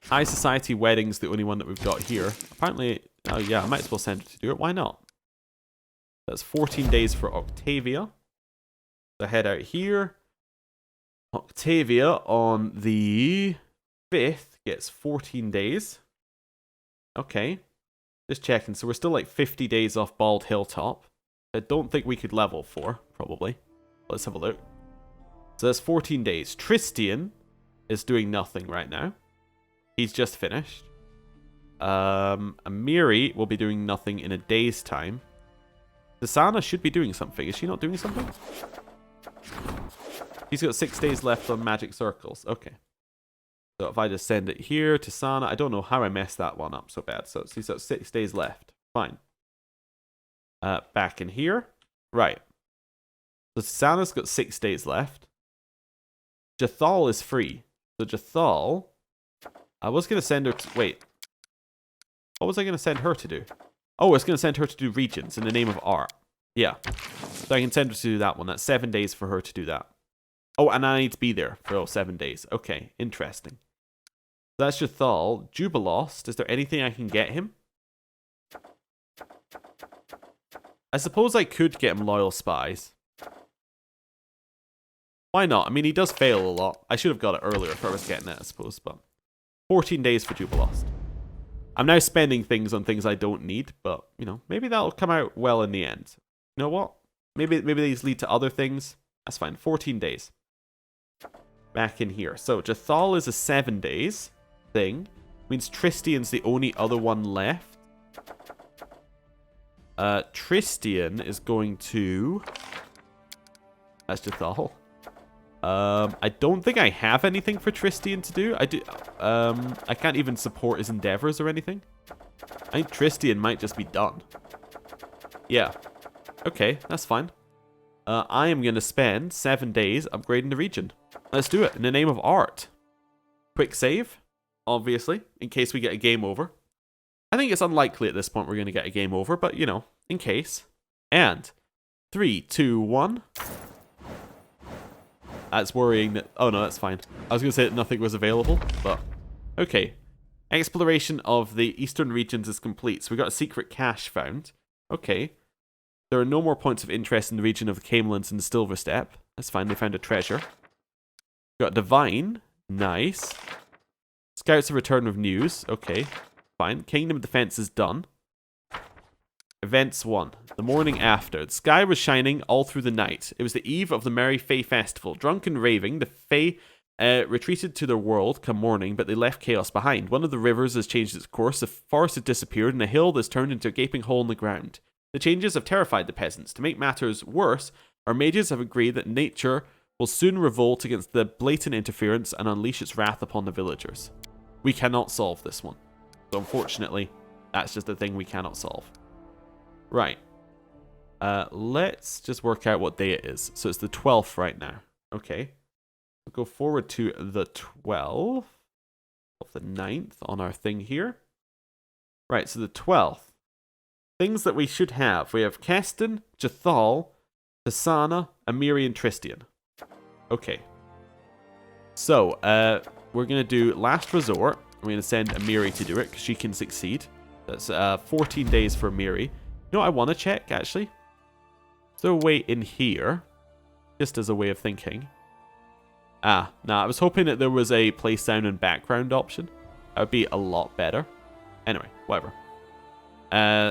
High Society Wedding's the only one that we've got here. Apparently, oh yeah, I might as well send her to do it. Why not? That's 14 days for Octavia. So head out here. Octavia on the 5th gets 14 days. Okay. Just checking. So we're still like 50 days off Bald Hilltop. I don't think we could level for, probably. Let's have a look. So that's 14 days. Tristian is doing nothing right now. He's just finished. Amiri will be doing nothing in a day's time. Dasana should be doing something. Is she not doing something? He's got 6 days left on Magic Circles. Okay. So if I just send it here to Sana, I don't know how I messed that one up so bad. So he's got 6 days left. Fine. Back in here. Right. So Sana's got 6 days left. Jathal is free. So Jathal, I was going to send her to... Wait. What was I going to send her to do? Oh, I was going to send her to do Regents in the name of art. Yeah. So I can send her to do that one. That's 7 days for her to do that. Oh, and I need to be there for all 7 days. Okay, interesting. That's Jathal. Jubilost. Is there anything I can get him? I suppose I could get him Loyal Spies. Why not? I mean, he does fail a lot. I should have got it earlier if I was getting it, I suppose. But 14 days for Jubilost. I'm now spending things on things I don't need, but, you know, maybe that'll come out well in the end. You know what? Maybe these lead to other things. That's fine. 14 days. Back in here. So, Jathal is a 7 days thing. Means Tristian's the only other one left. Tristian is going to... That's Jathal. I don't think I have anything for Tristian to do. I can't even support his endeavors or anything. I think Tristian might just be done. Yeah. Okay, that's fine. I am going to spend 7 days upgrading the region. Let's do it in the name of art. Quick save, obviously, in case we get a game over. I think it's unlikely at this point we're going to get a game over, but, you know, in case. And 3, 2, 1... That's worrying that... Oh, no, that's fine. I was going to say that nothing was available, but... Okay. Exploration of the eastern regions is complete. So we got a secret cache found. Okay. There are no more points of interest in the region of the Camelins and the Silver Step. That's fine. They found a treasure. We got Divine. Nice. Scouts of return with news. Okay. Fine. Kingdom defense is done. Events 1. The morning after. The sky was shining all through the night. It was the eve of the Merry Fae Festival. Drunk and raving, the Fae retreated to their world come morning, but they left chaos behind. One of the rivers has changed its course, the forest has disappeared, and a hill has turned into a gaping hole in the ground. The changes have terrified the peasants. To make matters worse, our mages have agreed that nature will soon revolt against the blatant interference and unleash its wrath upon the villagers. We cannot solve this one. So unfortunately, that's just the thing we cannot solve. Right. Let's just work out what day it is. So it's the 12th right now. Okay. Go forward to the 12th of the 9th on our thing here. Right, so the 12th. Things that we should have. We have Keston, Jathal, Tasana, Amiri, and Tristian. Okay. So, we're going to do Last Resort. We're going to send Amiri to do it, because she can succeed. That's 14 days for Amiri. You know what I want to check, actually? Is there a way in here? Just as a way of thinking. Nah, I was hoping that there was a play sound and background option. That would be a lot better. Anyway, whatever.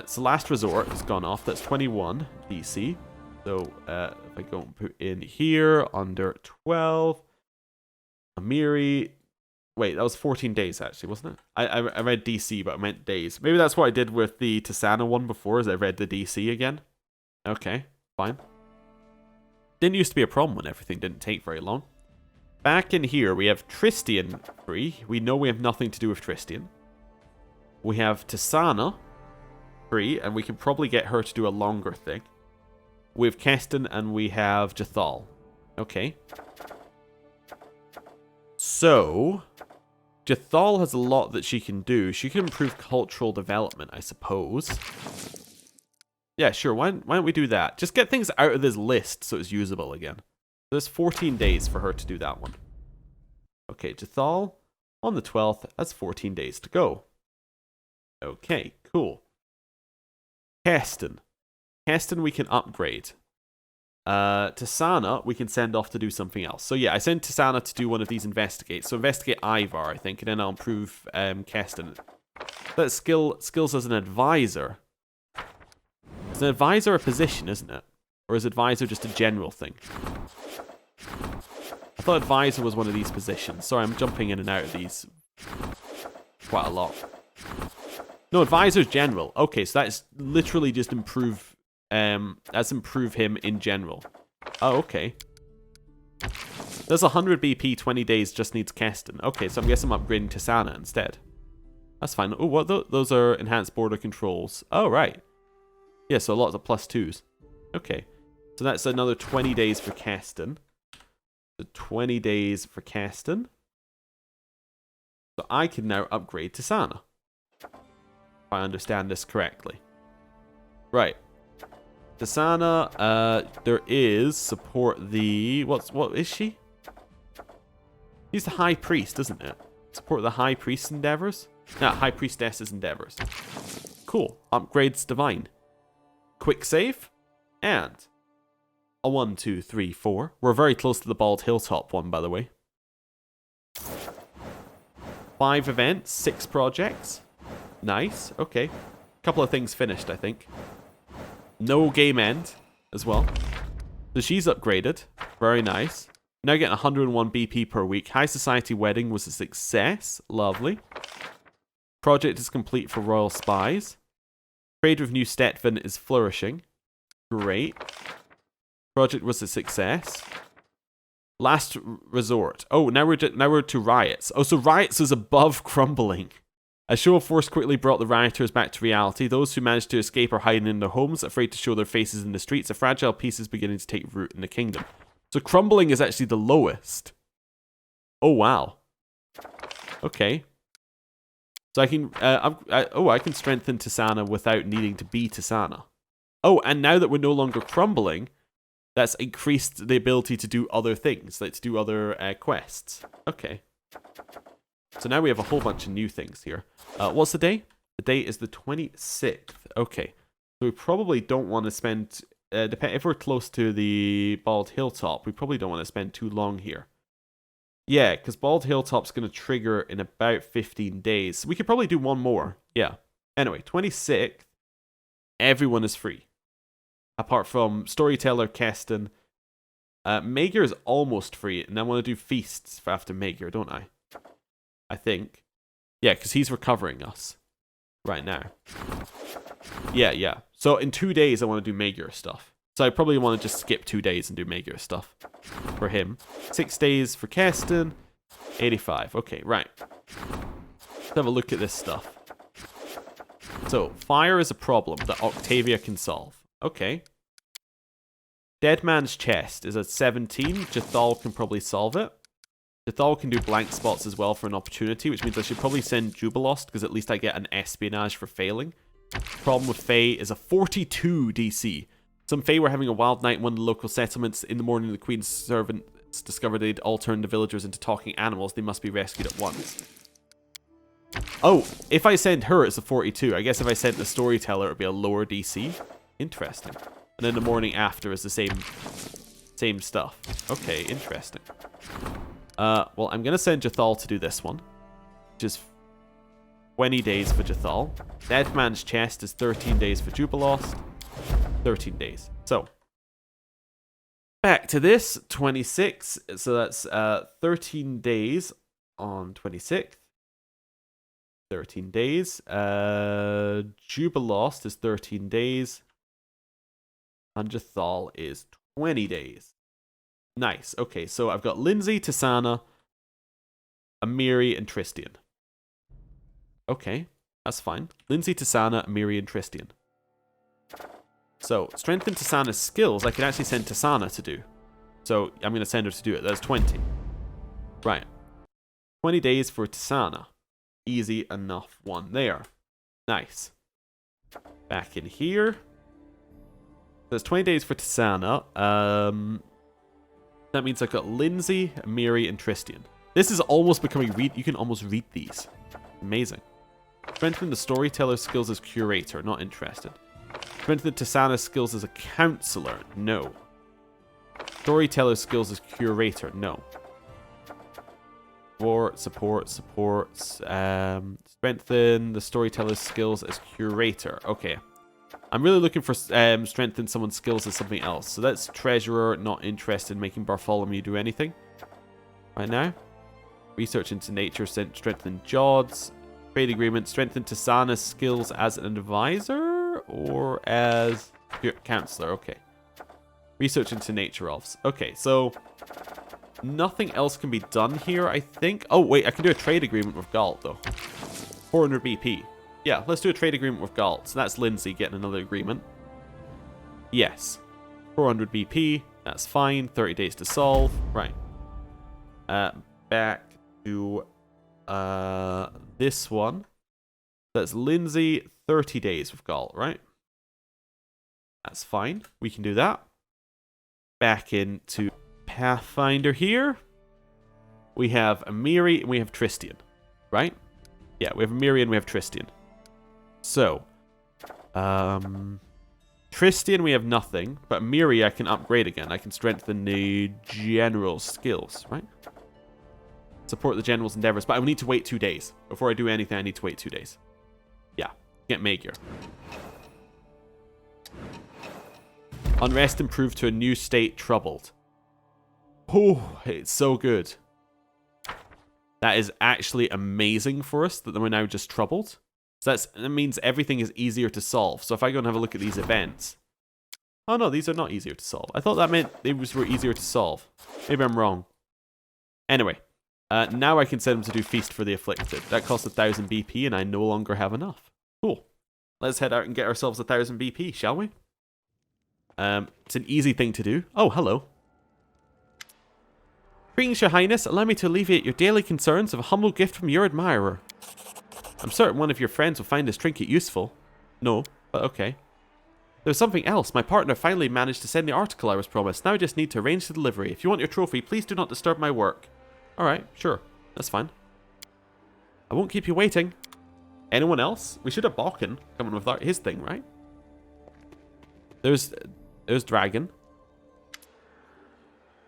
So Last Resort has gone off. That's 21 DC. So if I go and put in here under 12, Amiri. Wait, that was 14 days actually, wasn't it? I read DC, but I meant days. Maybe that's what I did with the Tasana one before, is I read the DC again. Okay, fine. Didn't used to be a problem when everything didn't take very long. Back in here, we have Tristian free. We know we have nothing to do with Tristian. We have Tasana free, and we can probably get her to do a longer thing. We have Keston, and we have Jathal. Okay. So, Jathal has a lot that she can do. She can improve cultural development, I suppose. Yeah, sure. Why don't we do that? Just get things out of this list so it's usable again. There's 14 days for her to do that one. Okay, Jathal, on the 12th, that's 14 days to go. Okay, cool. Keston. Keston we can upgrade. Tasana, we can send off to do something else. So yeah, I sent Tasana to do one of these investigates. So investigate Ivar, I think, and then I'll improve Keston. That skills as an advisor. Is an advisor a position, isn't it? Or is advisor just a general thing? I thought advisor was one of these positions. Sorry, I'm jumping in and out of these quite a lot. No, advisor's general. Okay, so that's literally just improve. That's improve him in general. Oh, okay. There's 100 BP, 20 days, just needs Keston. Okay, so I guess I'm upgrading Tasana instead. That's fine. Oh, what? Those are enhanced border controls. Oh, right. Yeah, so lots of +2s. Okay. So that's another 20 days for Keston. So 20 days for Keston. So I can now upgrade Tasana. If I understand this correctly. Right. Tasana, there is support the... What is she? She's the High Priest, isn't it? Support the High Priest's endeavors? No, High Priestess's endeavors. Cool. Upgrades divine. Quick save. And a 1, 2, 3, 4. We're very close to the Bald Hilltop one, by the way. 5 events, 6 projects. Nice. Okay. Couple of things finished, I think. No game end as well. So she's upgraded. Very nice. Now getting 101 BP per week. High Society Wedding was a success. Lovely. Project is complete for Royal Spies. Trade with New Stetvan is flourishing. Great. Project was a success. Last Resort. Oh, now we're to Riots. Oh, so Riots is above Crumbling. A show of force quickly brought the rioters back to reality. Those who managed to escape are hiding in their homes, afraid to show their faces in the streets. A fragile peace is beginning to take root in the kingdom. So Crumbling is actually the lowest. Oh, wow. Okay. So I can, I can strengthen Tasana without needing to be Tasana. Oh, and now that we're no longer Crumbling, that's increased the ability to do other things, like to do other quests. Okay. So now we have a whole bunch of new things here. What's the day? The day is the 26th. Okay. So we probably don't want to spend... if we're close to the Bald Hilltop, we probably don't want to spend too long here. Yeah, because Bald Hilltop's going to trigger in about 15 days. We could probably do one more. Yeah. Anyway, 26th. Everyone is free. Apart from Storyteller, Keston. Magyar is almost free. And I want to do feasts for after Magyar, don't I? I think. Yeah, because he's recovering us right now. Yeah. So in 2 days, I want to do Magyar stuff. So I probably want to just skip 2 days and do Magyar stuff for him. 6 days for Keston. 85. Okay, right. Let's have a look at this stuff. So, fire is a problem that Octavia can solve. Okay. Dead Man's Chest is at 17. Jathal can probably solve it. Jathal can do blank spots as well for an opportunity, which means I should probably send Jubilost, because at least I get an espionage for failing. Problem with Fae is a 42 DC. Some Fae were having a wild night in one of the local settlements. In the morning, the Queen's servants discovered they'd all turned the villagers into talking animals. They must be rescued at once. Oh, if I send her, it's a 42. I guess if I sent the storyteller, it would be a lower DC. Interesting. And then the morning after is the same stuff. Okay, interesting. Well, I'm going to send Jathal to do this one, which is 20 days for Jathal. Dead Man's Chest is 13 days for Jubilost. 13 days. So, back to this, 26. So that's 13 days on 26th. 13 days. Jubilost is 13 days. And Jathal is 20 days. Nice. Okay, so I've got Lindsay, Tisana, Amiri, and Tristian. Okay, that's fine. Lindsay, Tisana, Amiri, and Tristian. So, strengthen Tisana's skills, I can actually send Tisana to do. So, I'm going to send her to do it. That's 20. Right. 20 days for Tisana. Easy enough one there. Nice. Back in here. There's 20 days for Tisana. That means I've got Lindsay, Amiri, and Tristian. This is almost becoming you can almost read these. Amazing. Strengthen the storyteller's skills as curator. Not interested. Strengthen Tisana's skills as a counselor. No. Storyteller's skills as curator. No. Support. Strengthen the storyteller's skills as curator. Okay. I'm really looking for strengthen someone's skills as something else. So that's treasurer. Not interested in making Bartholomew do anything right now. Research into nature. Strengthen Jods. Trade agreement. Strengthen Tisana's skills as an advisor or as counselor. Okay. Research into nature elves. Okay, so nothing else can be done here, I think. Oh, wait, I can do a trade agreement with Galt, though. 400 BP. Yeah, let's do a trade agreement with Galt. So that's Lindsay getting another agreement. Yes. 400 BP. That's fine. 30 days to solve. Right. Back to this one. That's Lindsay, 30 days with Galt, right? That's fine. We can do that. Back into Pathfinder here. We have Amiri and we have Tristian, right? Yeah, we have Amiri and we have Tristian. So, Tristian we have nothing, but Amiri I can upgrade again. I can strengthen the general skills, right? Support the general's endeavors, but I will need to wait 2 days. Before I do anything, I need to wait 2 days. Yeah, get Magyar. Unrest improved to a new state, troubled. Oh, it's so good. That is actually amazing for us that we're now just troubled. So that means everything is easier to solve. So if I go and have a look at these events. Oh no, these are not easier to solve. I thought that meant they were easier to solve. Maybe I'm wrong. Anyway, now I can send them to do Feast for the Afflicted. That costs 1,000 BP and I no longer have enough. Cool. Let's head out and get ourselves 1,000 BP, shall we? It's an easy thing to do. Oh, hello. Greetings, Your Highness. Allow me to alleviate your daily concerns of a humble gift from your admirer. I'm certain one of your friends will find this trinket useful. No, but okay. There's something else. My partner finally managed to send the article I was promised. Now I just need to arrange the delivery. If you want your trophy, please do not disturb my work. Alright, sure. That's fine. I won't keep you waiting. Anyone else? We should have Balkan coming with his thing, right? There's Dragon.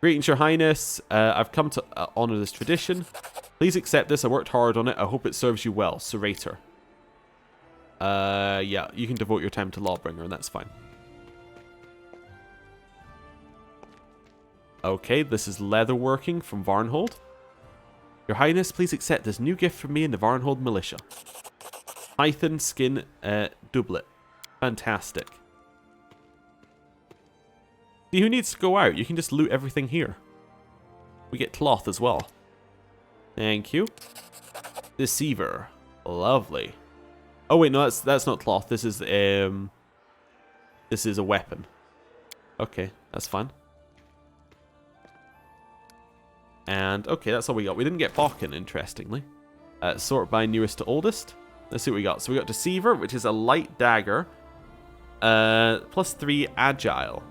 Greetings, Your Highness. I've come to honor this tradition. Please accept this. I worked hard on it. I hope it serves you well. Surator. Yeah, you can devote your time to Lawbringer, and that's fine. Okay, this is leatherworking from Varnhold. Your Highness, please accept this new gift from me and the Varnhold Militia. Python skin doublet. Fantastic. See, who needs to go out? You can just loot everything here. We get cloth as well. Thank you. Deceiver. Lovely. Oh wait, no, that's not cloth. This is a weapon. Okay, that's fine. And, okay, that's all we got. We didn't get Bakken, interestingly. Sort by nearest to oldest. Let's see what we got. So we got Deceiver, which is a light dagger. +3 agile.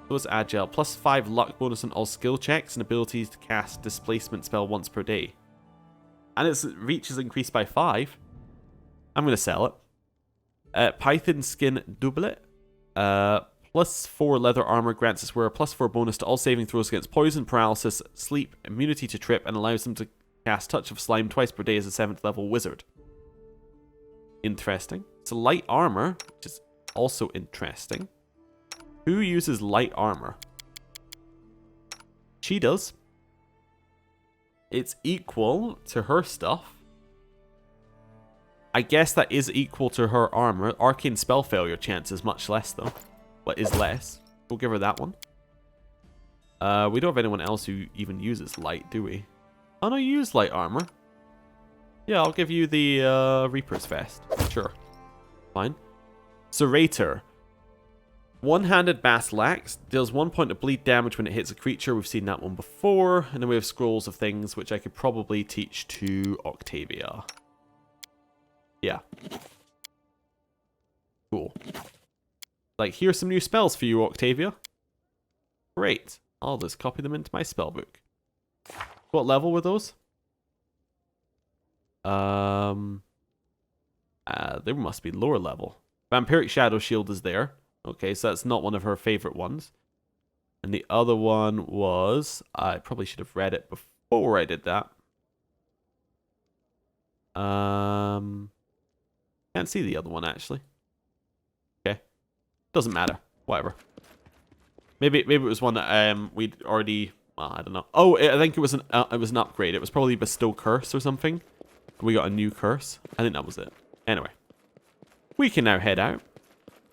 So what's agile? +5 luck bonus on all skill checks and abilities to cast displacement spell once per day. And its reach is increased by 5. I'm going to sell it. Python skin doublet. +4 leather armor grants us wearer +4 bonus to all saving throws against poison, paralysis, sleep, immunity to trip, and allows them to cast Touch of Slime twice per day as a 7th level wizard. Interesting. It's a light armor, which is also interesting. Who uses light armor? She does. It's equal to her stuff. I guess that is equal to her armor. Arcane spell failure chance is much less though. But is less. We'll give her that one. We don't have anyone else who even uses light, do we? Oh no, you use light armor. Yeah, I'll give you the Reaper's Vest. Sure. Fine. Serrator. One-handed Battle-Axe. Deals 1 point of bleed damage when it hits a creature. We've seen that one before. And then we have Scrolls of Things, which I could probably teach to Octavia. Yeah. Cool. Like, here's some new spells for you, Octavia. Great. I'll just copy them into my spellbook. What level were those? They must be lower level. Vampiric Shadow Shield is there. Okay, so that's not one of her favorite ones. And the other one was... I probably should have read it before I did that. Can't see the other one, actually. Okay. Doesn't matter. Whatever. Maybe it was one that we'd already... Well, I don't know. Oh, I think it was an upgrade. It was probably Bestow Curse or something. We got a new curse. I think that was it. Anyway. We can now head out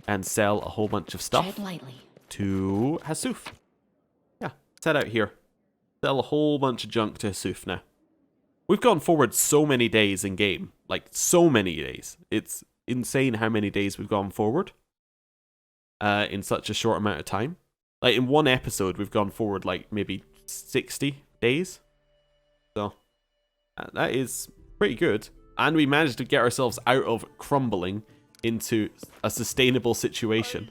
and sell a whole bunch of stuff to Hasuf. Yeah, let's head out here. Sell a whole bunch of junk to Hasuf now. We've gone forward so many days in game. Like, so many days. It's insane how many days we've gone forward. In such a short amount of time. Like, in one episode, we've gone forward, like, maybe 60 days. So, that is pretty good. And we managed to get ourselves out of crumbling into a sustainable situation.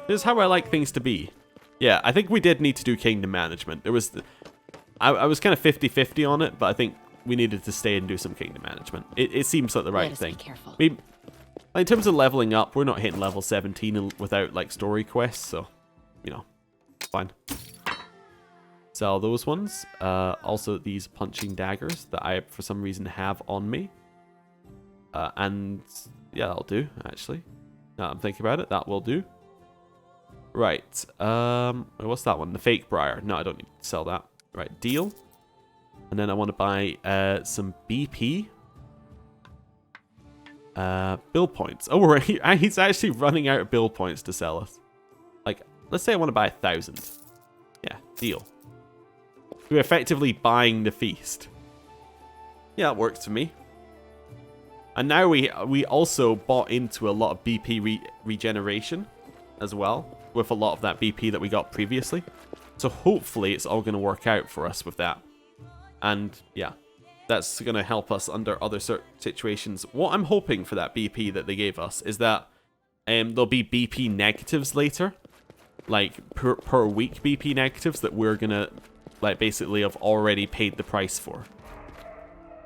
This is how I like things to be. Yeah, I think we did need to do kingdom management. There was... I was kind of 50-50 on it, but I think we needed to stay and do some kingdom management. It seems like the right thing. In terms of leveling up, we're not hitting level 17 without, like, story quests, so, you know, fine. Sell those ones. Also, these punching daggers that I, for some reason, have on me. And, yeah, that'll do, actually. Now I'm thinking about it, that will do. Right. What's that one? The Fake Briar. No, I don't need to sell that. Right, deal. And then I want to buy some BP. Build points. Oh, right. He's actually running out of build points to sell us. Like, let's say I want to buy 1,000. Yeah, deal. We're effectively buying the feast. Yeah, that works for me. And now we also bought into a lot of BP regeneration as well. With a lot of that BP that we got previously. So hopefully it's all going to work out for us with that. And yeah, that's going to help us under other situations. What I'm hoping for that BP that they gave us is that there'll be BP negatives later. Like per week BP negatives that we're going to like basically have already paid the price for.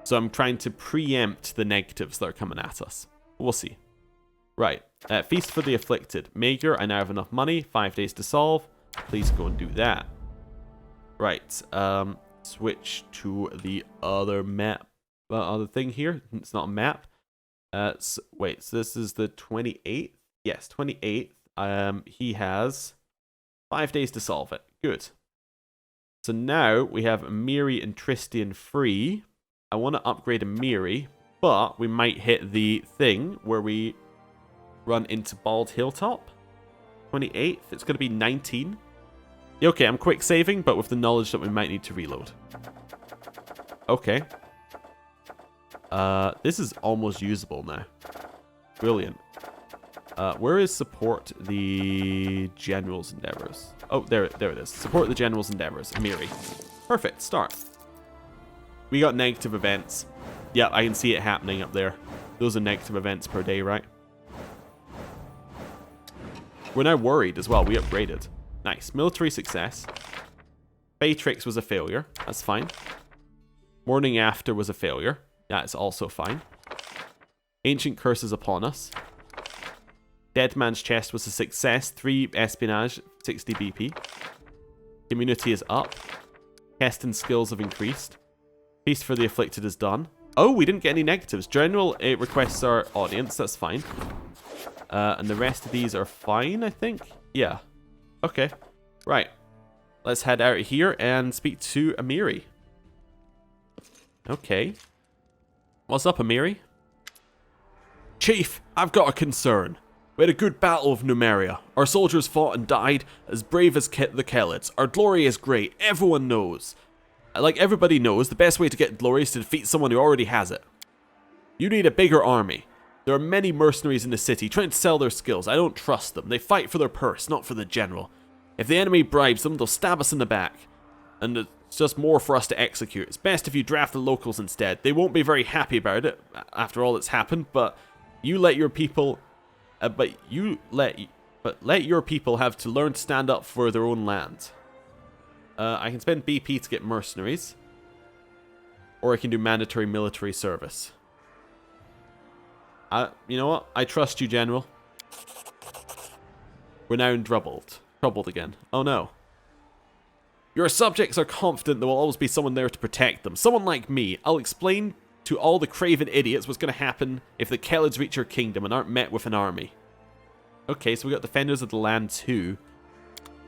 So I'm trying to preempt the negatives that are coming at us. We'll see. Right. Feast for the Afflicted. Mager, I now have enough money. 5 days to solve. Please go and do that. Right. Switch to the other map. Other thing here. It's not a map. Wait, so this is the 28th? Yes, 28th. He has 5 days to solve it. Good. So now we have Miri and Tristian free. I want to upgrade a Miri, but we might hit the thing where we run into Bald Hilltop. 28th. It's going to be 19. Okay, I'm quick saving, but with the knowledge that we might need to reload. Okay. This is almost usable now. Brilliant. Where is support the general's endeavors? Oh, there it is. Support the general's endeavors. Miri. Perfect, start. We got negative events. Yeah, I can see it happening up there. Those are negative events per day, right? We're now worried as well. We upgraded. Nice. Military success. Phaetrix was a failure. That's fine. Morning After was a failure. That's also fine. Ancient Curses Upon Us. Dead Man's Chest was a success. 3 Espionage, 60 BP. Community is up. Test and skills have increased. Peace for the Afflicted is done. Oh, we didn't get any negatives. General, it requests our audience. That's fine. And the rest of these are fine, I think. Yeah. Okay. Right. Let's head out here and speak to Amiri. Okay. What's up, Amiri? Chief, I've got a concern. We had a good battle of Numeria. Our soldiers fought and died as brave as the Kellids. Our glory is great. Everyone knows. Like everybody knows, the best way to get glory is to defeat someone who already has it. You need a bigger army. There are many mercenaries in the city trying to sell their skills. I don't trust them. They fight for their purse, not for the general. If the enemy bribes them, they'll stab us in the back. And it's just more for us to execute. It's best if you draft the locals instead. They won't be very happy about it after all that's happened, but you let your people... let your people have to learn to stand up for their own land. I can spend BP to get mercenaries. Or I can do mandatory military service. You know what? I trust you, General. We're now troubled. Troubled again. Oh no. Your subjects are confident there will always be someone there to protect them. Someone like me. I'll explain to all the craven idiots what's going to happen if the Kellids reach your kingdom and aren't met with an army. Okay, so we got Defenders of the Land 2.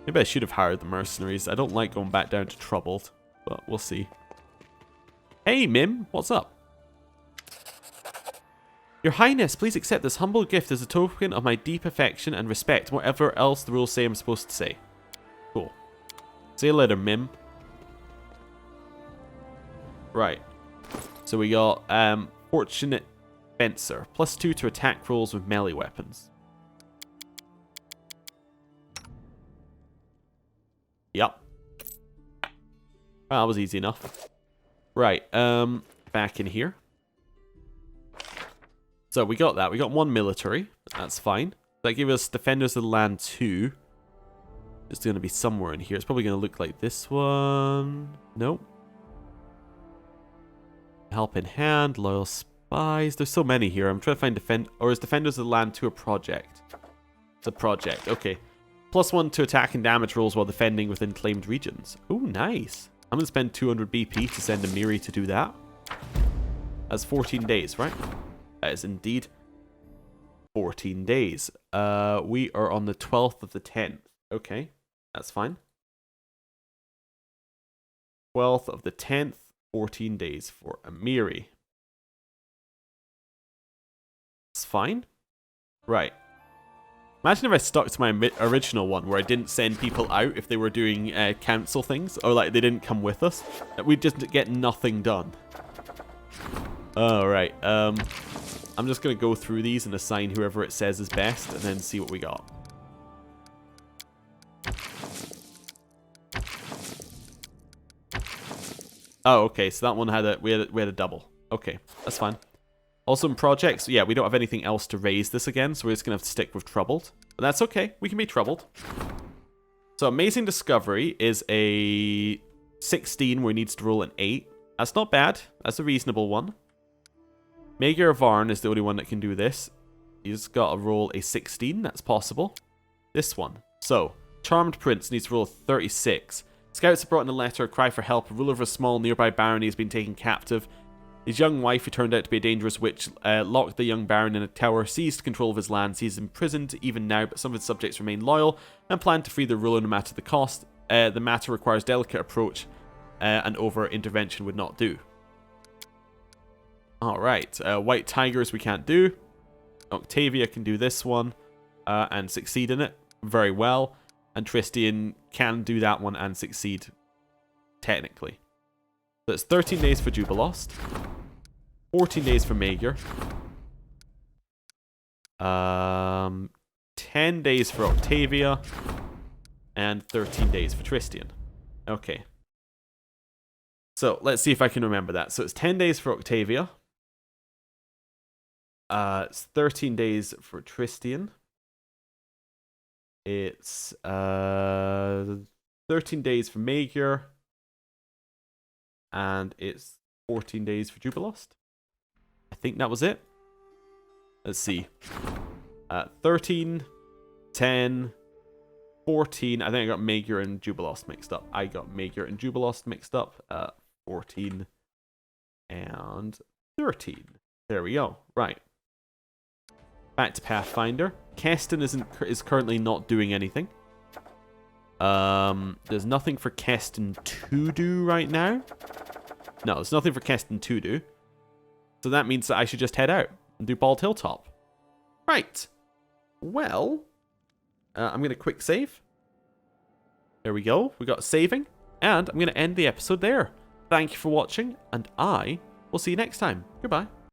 Maybe I should have hired the mercenaries. I don't like going back down to Troubled, but we'll see. Hey, Mim, what's up? Your Highness, please accept this humble gift as a token of my deep affection and respect, whatever else the rules say I'm supposed to say. Cool. See you later, Mim. Right. So we got Fortunate Fencer. +2 to attack rolls with melee weapons. Yep. Well, that was easy enough. Right, back in here. So we got that. We got 1 military. That's fine. That gave us Defenders of the Land 2. It's going to be somewhere in here. It's probably going to look like this one. Nope. Help in Hand, Loyal Spies. There's so many here. I'm trying to find or is Defenders of the Land 2 a project? It's a project. Okay. +1 to attack and damage rolls while defending within claimed regions. Oh, nice. I'm going to spend 200 BP to send Amiri to do that. That's 14 days, right? That is indeed 14 days. We are on the 12th of the 10th. Okay, that's fine. 12th of the 10th, 14 days for Amiri. It's fine. Right. Imagine if I stuck to my original one where I didn't send people out if they were doing council things, or like they didn't come with us. We'd just get nothing done. Alright, I'm just going to go through these and assign whoever it says is best and then see what we got. Oh, okay, so that one had we had a double. Okay, that's fine. Also in projects, yeah, we don't have anything else to raise this again, so we're just going to have to stick with Troubled. But that's okay, we can be Troubled. So Amazing Discovery is a 16 where he needs to roll an 8. That's not bad, that's a reasonable one. Magyar Varn is the only one that can do this. He's got to roll a 16, that's possible. This one. So, Charmed Prince needs to roll a 36. Scouts have brought in a letter, a cry for help. A ruler of a small nearby barony has been taken captive. His young wife, who turned out to be a dangerous witch, locked the young baron in a tower, seized control of his lands. He is imprisoned even now, but some of his subjects remain loyal and plan to free the ruler no matter the cost. The matter requires delicate approach, and over-intervention would not do. Alright, White Tigers we can't do. Octavia can do this one, and succeed in it very well. And Tristian can do that one and succeed, technically. So it's 13 days for Jubilost. 14 days for Magyar. 10 days for Octavia. And 13 days for Tristian. Okay. So let's see if I can remember that. So it's 10 days for Octavia. It's 13 days for Tristian. It's 13 days for Magyar. And it's 14 days for Jubilost. I think that was it. Let's see. 13, 10, 14. I think I got Magyar and Jubilost mixed up. 14 and 13. There we go. Right. Back to Pathfinder. Keston is currently not doing anything. There's nothing for Keston to do right now. No, there's nothing for Keston to do. So that means that I should just head out and do Bald Hilltop. Right. Well, I'm going to quick save. There we go. We got saving. And I'm going to end the episode there. Thank you for watching, and I will see you next time. Goodbye.